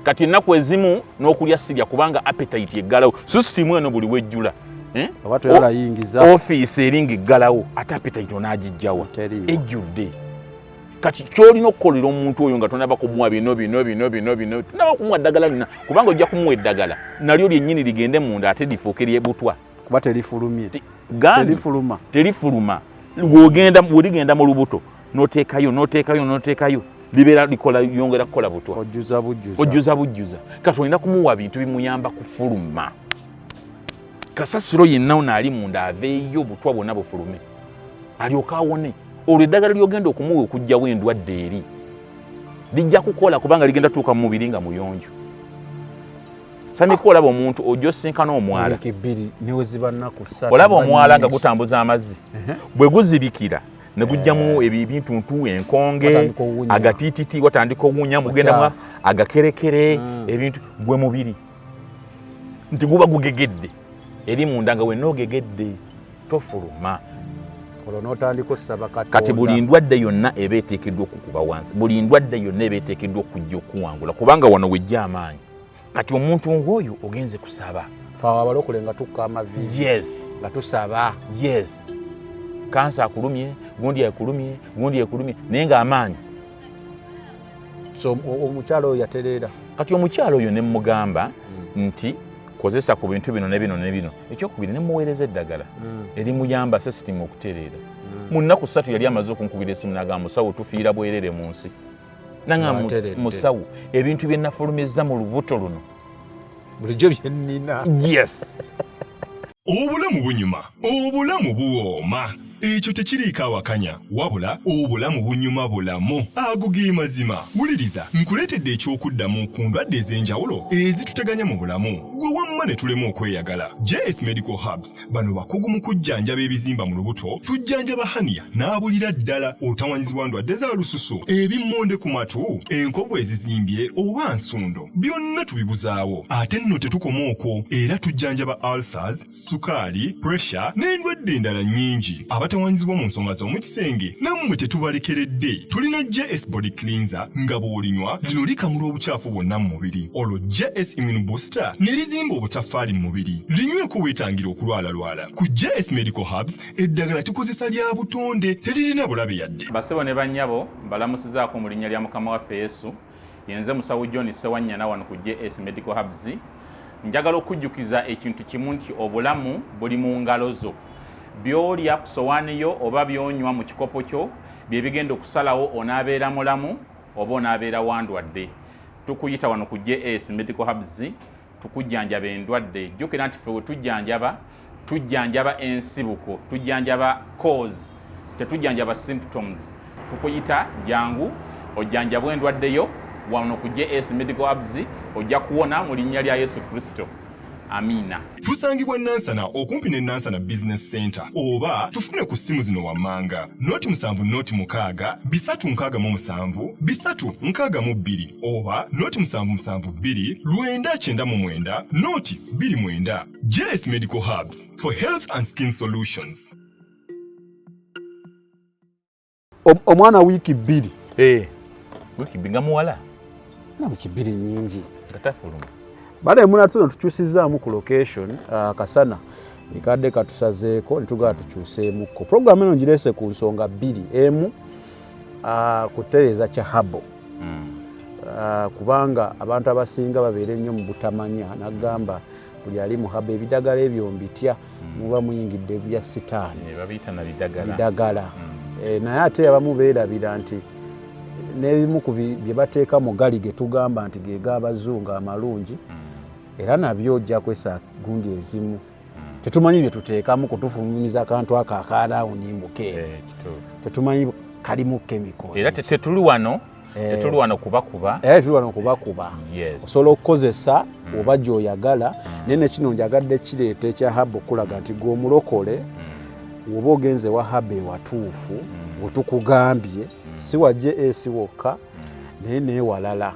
kati ennaku ezimu n'okulya sirya kubanga appetite eggalawo sisitimu eno buli wejjula ofiisi eringa eggalawo ate appetite onaagijjawa ejjudde kati kyolina okukolera omuntu oyo nga tonaba kumuwa bino tonaba kumuwa ddagala lina kubanga ojja kumuwa eddagala nalyo lyennyini ligende munda ate lifuuke lyebutwa kuba terifulumye terifuluma weligenda mu lubuto n'oteekayo libeera yongera kukola butwa ojjuza bujjuza kati olina kumuwa bintu bimuyamba kufuluma kasasiro yenna onaali munda aveeyo butwa bwonna bufulume alyoka awone olwo eddagala lyogenda okumuwa okugjawo endwadde eri lijja kukola kubanga ligenda tuuka mu mubiri nga muyonjo samika olaba omuntu ojja osinkana omwala olaba omwala nga gutambuza amazzi bwe guzibikira ne gujjamu ebintuntu enkonge agatiititi watandika owunya mugendamu agakerekere ebintu gwe mubiri nti guba gugegedde eri munda nga wenna ogegedde tofuluma kati buli ndwadde yonna eba eteekeddwa okukuba wansi buli ndwadde yonna eba eteekeddwa okujja okuwangula kubanga wano wejja amaanyi kati omuntu ng'oyo ogenze kusaba abalokole nga tukka amaviiri nga tusaba kansa akulumye gundi ekulumye naye ng'amaanyi so omukyalo oyo yatereera kati omukyalo oyo ne mmugamba nti kozesa ku bintu bino ne bino ekyokubiri ne muweereza eddagala erimuyamba sisitimu okutereera mu nnaku 3 yali amaze okunkubira esimu n'agamba musawo tufiira bwerere mu nsi nanga musawo ebintu bye nafulumizza mu lubuto luno bulijjo byennina obulamu bunyuma obulamu buwooma ekyo tekiriiko awakanya wabula obulamu bunyuma bulamu ago ge mazima wuliriza nkuleetedde ekyokuddamu ku ndwadde ez'enjawulo ezituteganya mu bulamu gwe wamma ne tulema okweyagala. JS Medical Hubs bano bakugu mu kujjanjaba ebizimba mu lubuto tujjanjaba hania n'abulira ddala otawanyizibwa ndwadde za lususu ebimmonde ku matu enkovu ezizimbye oba nsundo byonna tubibuzaawo ate nno tetukoma okwo era tujjanjaba ulcers sukaali pressure n'endwadde endala nnyingi abatawanyizibwa mu nsonga z'omukisenge nammwe tetubalekeredde tulina JS body cleanser nga bw'olinywa lino likamula obucaafu bwonna mu mubiri olwo JS immune booster ne lizimba obutafaali mu mubiri linyweko weetangira okulwalalwala ku JS Medical Hubs eddagala tukozesa lya butonde teririna bulabe yadde. Basebo ne bannyabo mbalamusizaako mu linnya lya Mukama waffe Yesu yenze musawo John Sewanyana wano ku JS Medical Hubs. Njagala okujjukiza ekintu kimu nti obulamu buli mu ngalo zo. Byolya ku sowaani yo oba byonywa mu kikopo kyo bye bigenda okusalawo onaabeera mulamu oba onaabeera wandwadde. Tukuyita wano ku JS Medical Hubs tukujjanjaba endwadde. Jjukira nti ffe we tujjanjaba ensibuko, tujjanjaba cause, tetujjanjaba symptoms. Tukuyita jangu ojjanjabwa endwadde yo wano ku JS Medical Hubs ojja kuwona mu linnya lya Yesu Kristo. Amina. Tusangibwa Nansana okumpi ne Nansana Business Center oba tufune ku simu zino wammanga noti 7 bisatu nkaga mu 7 bisatu nkaga mu 2 oba noti 772 lwenda chenda mu mwenda noti 29. JS Medical Hubs for health and skin solutions. Omwana wiki 2 wiki binga muwala na wiki 2 nyingi katafuluma. Baada emuna tuno tukyusizaamu ku location kasana ikadde katusazeeko nitugala tukyuseemuko. Program eno ngirese ku nsonga 2 emu kutereeza kya habo kubanga abantu abasinga babeera ennyo mu butamanya nagamba buli ali mu habo ebidagala ebyo mbitya muba muyingidde bya sitaani babiyita na bidagala naye ate abamu beerabira nti n'ebimu ku bye bateeka mu gali ge tugamba nti ge g'abazungu amalungi era nabyo ojja kwesa gundi ezimu tetumanyi bye tuteekamu kutufulumiza akantu ako akarawundi mbuke tetumanyi kalimu chemicals era tetuli wano kubakuba osobola okukozesa oba gy'oyagala naye nekino njagadde kireeta ekya haba okulaga nti gw'omulokole oba ogenze wa haba ewatuufu wetukugambye si wajje esi wokka naye neewalala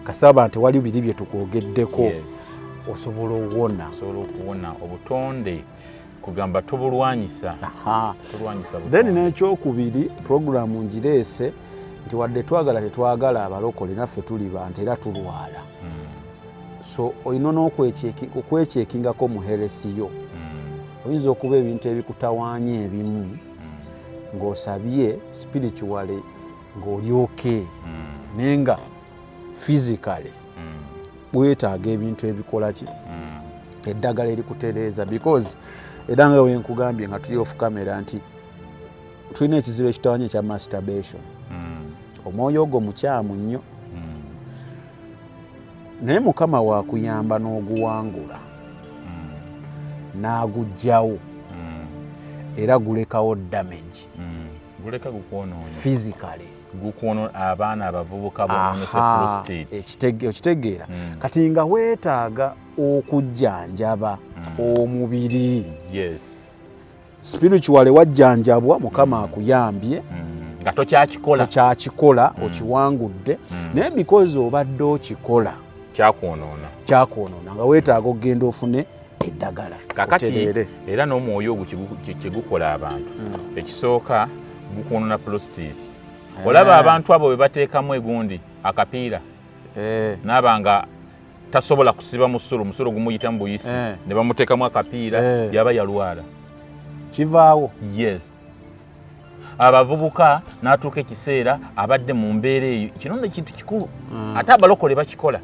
kasaba nti wali biri bye tukwogeddeko osobola okuwona obutonde kugamba tubulwanyisa then n'ekyokubiri puroguramu ngireese nti wadde tetwagala abalokole naffe tuli bantu era tulwala so olina n'okwekyekingako mu health yo oyinza okuba ebintu ebikutawaanya ebimu ng'osabye spiritually ng'olyoke naye nga physically bwetaaga ebintu ebikola ki eddagala erikutereeza because era nga wenkugambye nga tuli off camera nti tulina ekizibu ekitawanya ekya masturbation omwoyo ogwo mukyamu nnyo naye mukama wakuyamba n'oguwangula n'agugjawo era gulekawo damage guleka gukwonoona physically gukwono abaana abavubuka bonese prostate okitegeera kati nga weetaaga okujjanjaba omubiri spiritually wajjanjabwa mukama akuyambye nga tokyakikola okiwangudde naye because obadde okikola kyakwonoona nga weetaaga okugenda ofune eddagala kakati era n'omwoyo ogwo kyegukola abantu ekisooka gukwonoona prostate olaba abantu abo bebateekamu egundi akapiira naaba tasobola kusiba musolo gumuyita mu buyisi ne bamuteekamu akapiira yaba yalwala kivaawo abavubuka n'atuuka ekiseera abadde mu mbeera eyo kino nno kintu kikulu ate abalokole bakikola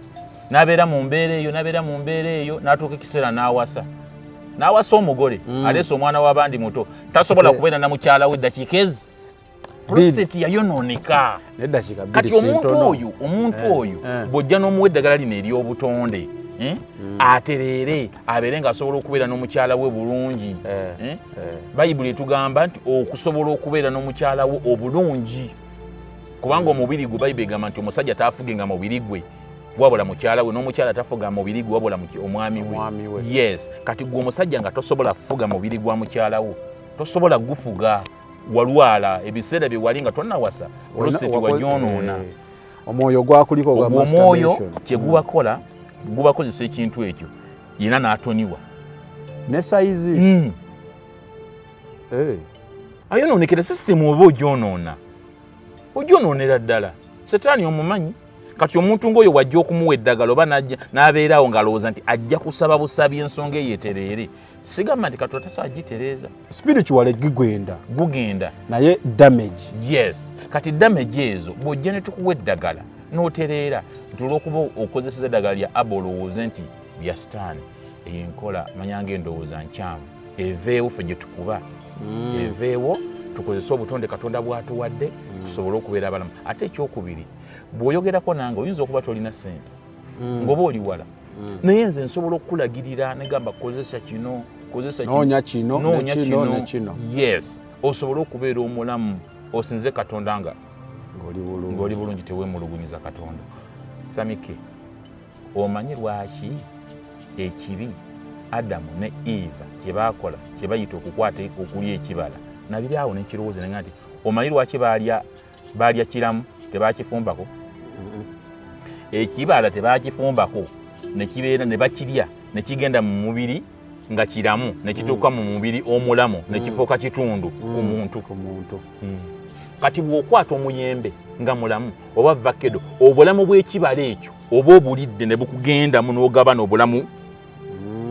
n'abeera mu mbeera eyo n'atuuka ekiseera n'awasa omugole aleese omwana w'abandi muto tasobola kubeera na mukyala we eddakiika ezi prostate yayonooneka kati omuntu oyo bw'ojja n'omuwa eddagala lino ery'obutonde atereere abeere ng'asobola okubeera n'omukyala we bulungi bayibuli etugamba nti okusobola okubeera n'omukyala we obulungi kubanga omubiri gwe bayibuli egamba nti omusajja taafugenga mubiri gwe wabula mukyala we n'omukyala tafuga mubiri gwe wabula omwami we kati gwe omusajja nga tosobola kufuga mubiri gwa mukyala wo tosobola gufuga walwala ebiseera bye wali nga tonnawasa prostate wagyonoona omwoyo gwakuliko gwa masturbation omwoyo kyegubakola gubakozesa ekintu ekyo yina n'atoniwa ne saizi ayonoonekera sisitemu oba ogyonoonera ddala setaani omumanyi kati omuntu ng'oyo wajja okumuwa eddagala oba n'abeerawo ng'alowooza nti ajja kusaba busabi ensonga eyeetereere sigamba nti katonda tasobola gitereeza spiritually gugenda naye damage kati damage ezo bw'ojja ne tukuwa eddagala n'otereera nti olw'okuba okozeseza eddagala lya aba olowooze nti bya sitaani eyo enkola manyanga endowooza nkyamu eveewo ffe gye tukuba eveewo tukozese obutonde katonda bw'atuwadde tusobole okubeera abalamu ate ekyokubiri bw'oyogerako nange oyinza okuba tolina ssente ng'oba oli wala naye nze nsobola okukulagirira negamba kozesa kino noonya kino osobole okubeera omulamu osinze katonda nga ng'oli bulungi teweemulugunyiza katonda samike omanyi lwaki ekibi adamu ne eva kye baakola kye bayita okukwata okulya ekibala nabiri awo nekirowooza nenga nti omanyi lwaki baalya kiramu tebakifumbako ekibala tebakifumbako nekibeera ne bakirya nekigenda mu mubiri nga kiramu nekituuka mu mubiri omulamu nekifuuka kitundu ku muntu kati bw'okwata omuyembe nga mulamu oba vakedo obulamu bw'ekibala ekyo oba obulidde ne bukugendamu n'ogabana obulamu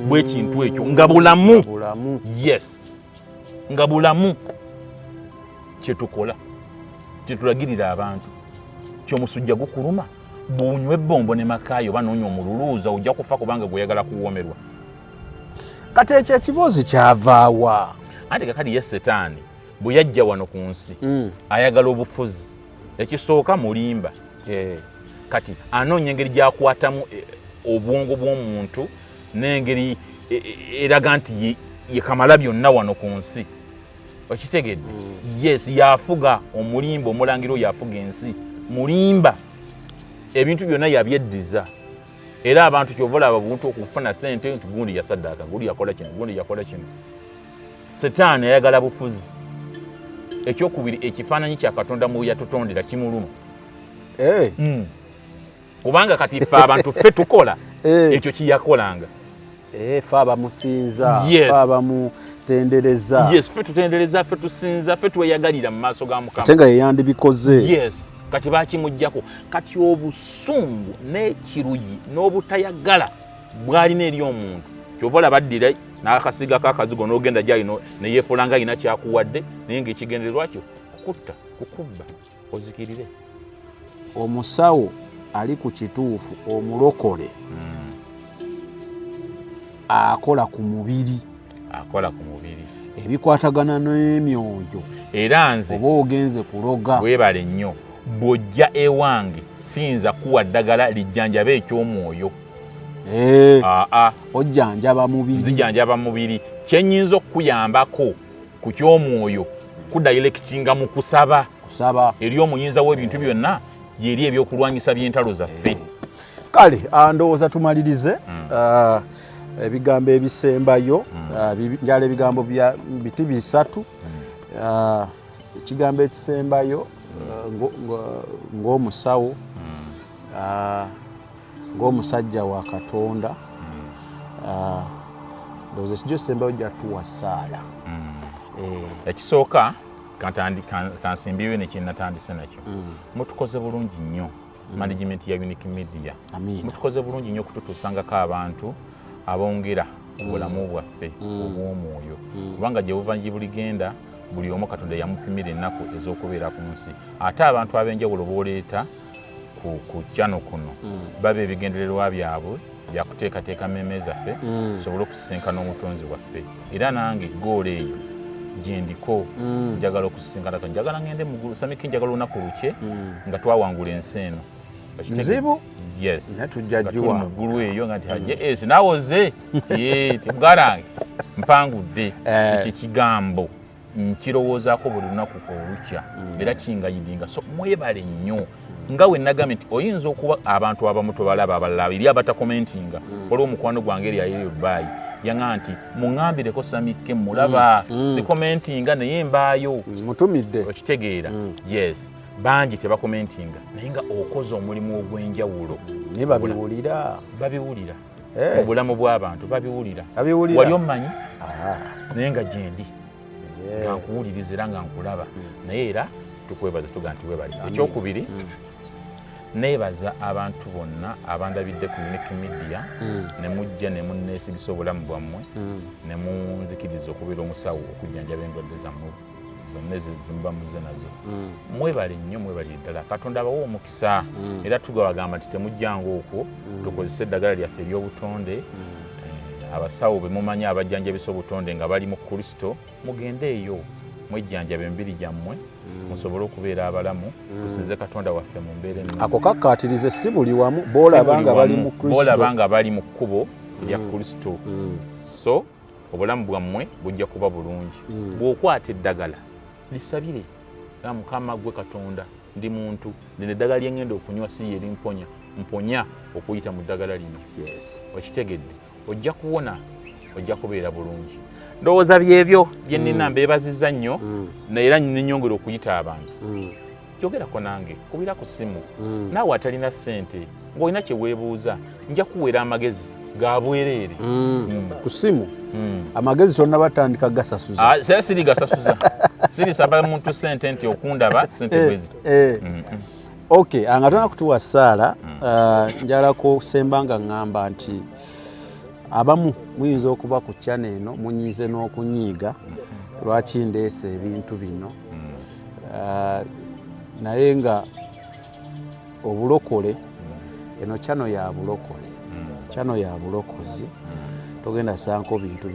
bw'ekintu ekyo nga bulamu nga bulamu kyetukola kyetulagirira abantu kyomusujja gukuluma bw'onywa ebbombo ne makaayi oba n'onywa omululuuza ojja kufa kubanga gweyagala kuwoomerwa kati ekyo ekiboozi kyavaawa anti kakali ye setaani bwe yajja wano ku nsi ayagala obufuzi ekisooka mulimba kati anoonya engeri gy'akwatamu obwongo bw'omuntu n'engeri eraga nti ye kamala byonna wano ku nsi okitegedde yes yafuga omulimba omulangiro yafuga ensi mulimba ebintu byonna yabyeddiza era abantu kyovola abuntu okufuna sente nti gundi yasaddaaka gundi yakola kino gundi yakola kino Setaani ayagala bufuzi ekyokubiri ekifaananyi kya Katonda mu yatutondera kimuluma kubanga kati ffe abantu ffe tukola ekyo kiyakolanga ffe abamusinza ffe abamutendereza ffe tutendereza ffe tusinza ffe tweyagalira mu maaso ga Mukama ate nga yeyandibikoze kati bakimuggyako kati obusungu n'ekiruyi n'obutayagala bwalina eri omuntu kyovola baddira n'akasiga k'akazigo n'ogenda gyalino ne yeefulanga alina kyakuwadde naye ng'ekigendererwa kyo kukutta kukubba ozikirire omusawo ali ku kituufu omulokole akola ku mubiri ebikwatagana n'emyoyo era nze oba ogenze kuloga weebale nnyo bw'ojja ewange siyinza kuwa ddagala lijjanjaba eky'omwoyo ojjanjaba mubiri nzijanjaba mubiri kyennyinza okukuyambako ku ky'omwoyo kudayirekitinga mu kusaba eri omuyinza w'ebintu byonna yeri ebyokulwanyisa by'entalo zaffe kale ndowooza tumalirize ebigambo ebisembayo njala ebigambo bya biti bisatu ekigambo ekisembayo ng'omusawo ng'omusajja wa Katonda ndowooza ekijjo ekisembayo jatuwa ssaala ekisooka kansimbiwe nekinatandise nakyo mutukoze bulungi nnyo management ya Unique Media mutukoze bulungi nnyo okututuusangako abantu abongera obulamu bwaffe obw'omwoyo kubanga gye buva buligenda buli omu Katonda yamupimira ennaku ez'okubeera ku nsi ate abantu ab'enjawulo booleeta ku kyano kuno baba ebigendererwa byabwe byakuteekateeka mmeeme zaffe tusobole okusisinkana omutonzi waffe era nange goolo eyo gyendiko njagala okusisinkana njagala ngende muggulu samiki njagala olunaku luke nga twawangula ensi eno nzibu tujjajjuwa muggulu eyo nga nti nawoze temugalange mpangudde ekyo kigambo nkirowoozaako buli lunaku olukya era kingayidinga so mwebale nnyo nga we nagambye nti oyinza okuba abantu abamu tobalaba abalala eri abatakomentinga olwo omukwano gwange eri ayeri Dubai yaŋŋamba nti muŋŋambireko Samike mulaba sikomentinga naye mbaayo mutumidde okitegeera yes bangi tebakomentinga naye nga okoze omulimu ogw'enjawulo naye babiwulira mu bulamu bw'abantu babiwulira wali omumanyi naye nga gyendi nga nkuwuliriza era nga nkulaba naye era tukwebaza tuga nti webali ekyokubiri neebaza abantu bonna abandabidde ku Unique Media ne mujja ne munneesigisa obulamu bwammwe ne munzikiriza okubeera omusawo okujjanjaba endwadde zammwe zonna zimubamuze nazo mwebale nnyo mwebali ddala Katonda abawa omukisa era tugabagamba nti temujjanga okwo tukozesa eddagala lyaffe ery'obutonde abasawo be mumanyi abajjanjabisa obutonde nga bali mu Kristo mugende eyo mwejjanjaba emibiri gyammwe musobole okubeera abalamu tusinze Katonda waffe mu mbeera ennungi ako kakkaatirize si buli wamu boolabanga bali mu Kristo boolabanga bali mu kkubo lya Kristo so obulamu bwammwe bujja kuba bulungi bw'okwata eddagala lisabire nga Mukama gwe Katonda ndi muntu lino eddagala lye ŋŋenda okunywa si ye limponya mponya okuyita mu ddagala lino okitegedde ojja kuwona ojja kubeera bulungi ndowooza byebyo bye nnina mbeebazizza nnyo naye nnyongera okuyita abantu kyogerako nange kubira ku ssimu naawe atalina ssente ng'olina kye weebuuza nja kuweera amagezi ga bwereere ku ssimu amagezi tonna batandika gasasuza sera siri gasasuza sirisaba muntu ssente nti okundaba ssente bwezi okay nga tona kutuwa ssaala njalako sembanga ŋŋamba nti abamu muyinza okuba ku channel eno munyize n'okunyiiga lwaki ndeese ebintu bino naye nga obulokole eno channel ya bulokole channel ya bulokozi togenda sanko bintu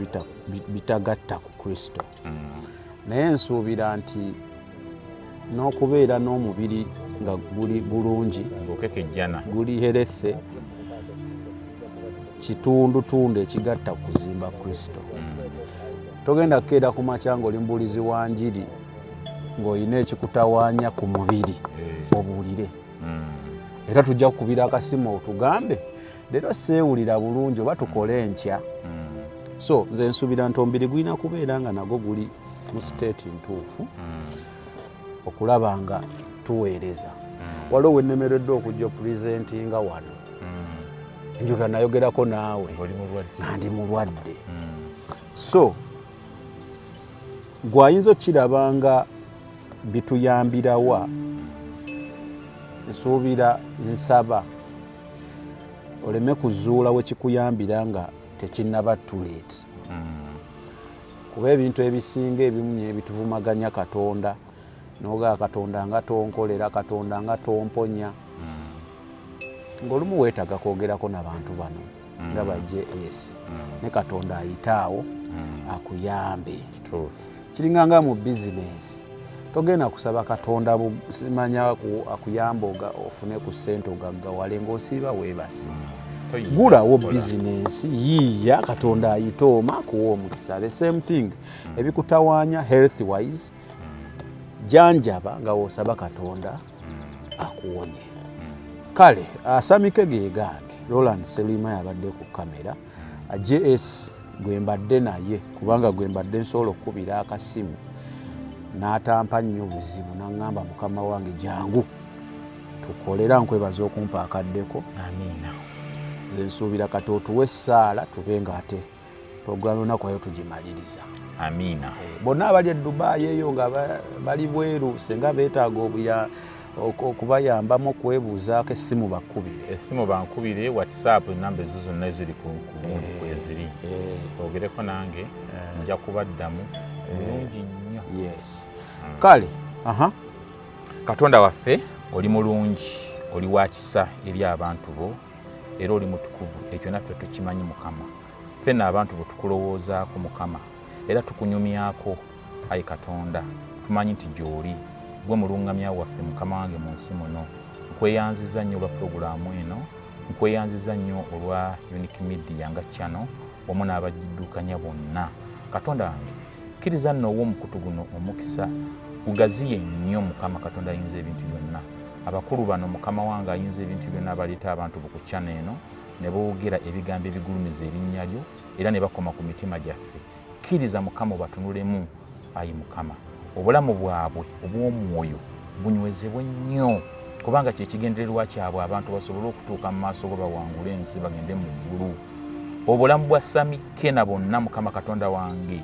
bitagatta ku Kristo naye nsuubira nti n'okubeera n'omubiri nga guli bulungi guli healthy kitundu ekigatta kuzimba Kristo togenda kukeera ku makya ng'oli mubuulizi wa njiri ng'olina ekikutawaanya ku mubiri obuulire. Era tujja kukubira akasimu otugambe leero seewulira bulungi oba tukole enkya. So nze nsuubira nti omubiri gulina kubeera nga nagwo guli mu state ntuufu okulaba nga tuweereza. Waliwo we nnemeredde okujja opulizentinga wano njuka nayogerako naawe ndi mulwadde. So gwayinza okiraba nga bituyambirawa. Nsuubira nsaba oleme kuzuula we kikuyambira nga tekinnaba too late. Kuba ebintu ebisinga ebimu ebituvumaganya Katonda n'ogaa Katonda nga tonkolera, Katonda nga tomponya. Ng'olumu weetaga kwogerako n'abantu bano nga ba JS ne Katonda ayitaawo akuyambe. Kiringa nga mu bizinesi togenda kusaba Katonda simanya akuyamba ofune ku ssente ogaggawale ng'osiiba weebase. Gulawo bizinesi yiiya Katonda ayitooma kuwa omukisa. The same thing ebikutawaanya health wise janjaba nga wosaba Katonda akuwonye. Kale asamike ge gange Roland Selima yabadde ku kamera. JS gwe mbadde naye kubanga gwe mbadde nsobola okukubira akasimu n'atampa nnyo buzibu n'aŋŋamba mukama wange jangu tukolera nkwebaza okumpa akaddeko. Amiina. Nze nsuubira kati otuwe essaala tube nga ate puroguramu nakwayo tugimaliriza. Amiina. Bonna abali e Dubai eyo nga bali bweru senga beetaaga okubayambamu okwebuuzaako essimu bakkubire. Essimu bankubire, WhatsApp enamba ezo zonna eziri kweziri. Ogereko nange nja kubaddamu bulungi nnyo. Yes. Kale Katonda waffe oli mulungi, oli wa kisa eri abantu bo era oli mutukuvu. Ekyo naffe tukimanyi Mukama. Ffenna abantu bo tukulowoozaako Mukama era tukunyumyako Ayi Katonda. Tumanyi nti gy'oli gwe mulungamya waffe Mukama wange mu nsi muno. Nkweyanziza nnyo olwa puroguramu eno, nkweyanziza nnyo olwa Unique Media nga channel wamu n'abagiddukanya bonna. Katonda wange kkiriza nno ow'omukutu guno omukisa gugaziye nnyo Mukama Katonda ayinza ebintu byonna. Abakulu bano Mukama wange ayinza ebintu byonna baleeta abantu ku channel eno ne boogera ebigambo ebigulumiza erinnya lyo era ne bakoma ku mitima gyaffe. Kkiriza Mukama obatunulemu Ayi Mukama. Obulamu bwabwe obw'omwoyo bunywezebwe nnyo kubanga kye kigendererwa kyabwe abantu basobole okutuuka mu maaso go bawangule ensi bagende mu ggulu. Obulamu bwa Sami Kena bonna Mukama Katonda wange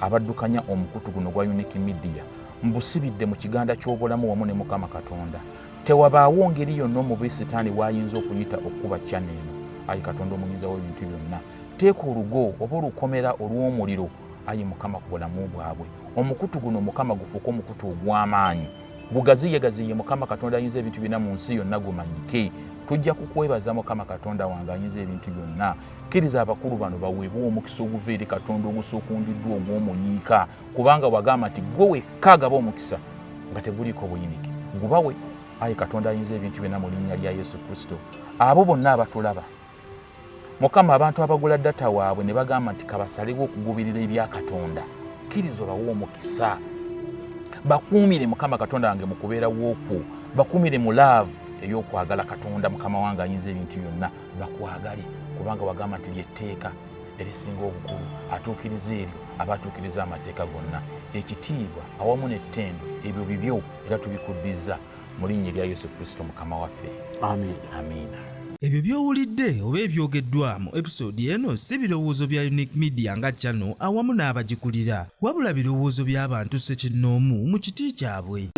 abaddukanya omukutu guno gwa Unique Media mbusibidde mu kiganda ky'obulamu wamu ne Mukama Katonda. Tewabaawo ngeri yonna omubi Sitaani w'ayinza okuyita okuba channel eno. Ayi Katonda omuyinza w'ebintu byonna. Teeka olugo oba olukomera olw'omuliro Ayi Mukama ku bulamu bwabwe. Omukutu guno Mukama gufuuka omukutu ogw'amaanyi. Bugaziyegaziye Mukama Katonda ayinza ebintu byonna mu nsi yonna gumanyike. Tujja kukwebaza Mukama Katonda wange ayinza ebintu byonna. Kkiriza abakulu bano baweebwe omukisa oguva eri Katonda ogusuukundiddwa ogw'omunyiika kubanga wagamba nti gwe wekka agaba omukisa nga teguliiko buyinike. Gubawe Ayi Katonda ayinza ebintu byonna mu linnya lya Yesu Kristo. Abo bonna abatulaba Mukama abantu abagula data waabwe ne bagamba nti kabasalewo okugubirira ebya Katonda. Kkiriza bawe omukisa. Bakuumire Mukama Katonda wange mu kubeera w'okwo. Bakuumire mu love ey'okwagala Katonda Mukama wange ayinza ebintu byonna bakwagale kubanga wagamba nti lyetteeka erisinga obukulu atuukiriza eryo abatuukiriza amateeka gonna. Ekitiibwa awamu n'ettendo ebyo bibyo era tubikuddiza mu linnya lya Yesu Kristo Mukama waffe. Amiina. Amiina. Ebyo by'owulidde oba ebyogeddwa mu episode eno si birowoozo bya Unique Media nga channel awamu n'abagikulira wabula birowoozo by'abantu ssekinnoomu mu kiti kyabwe.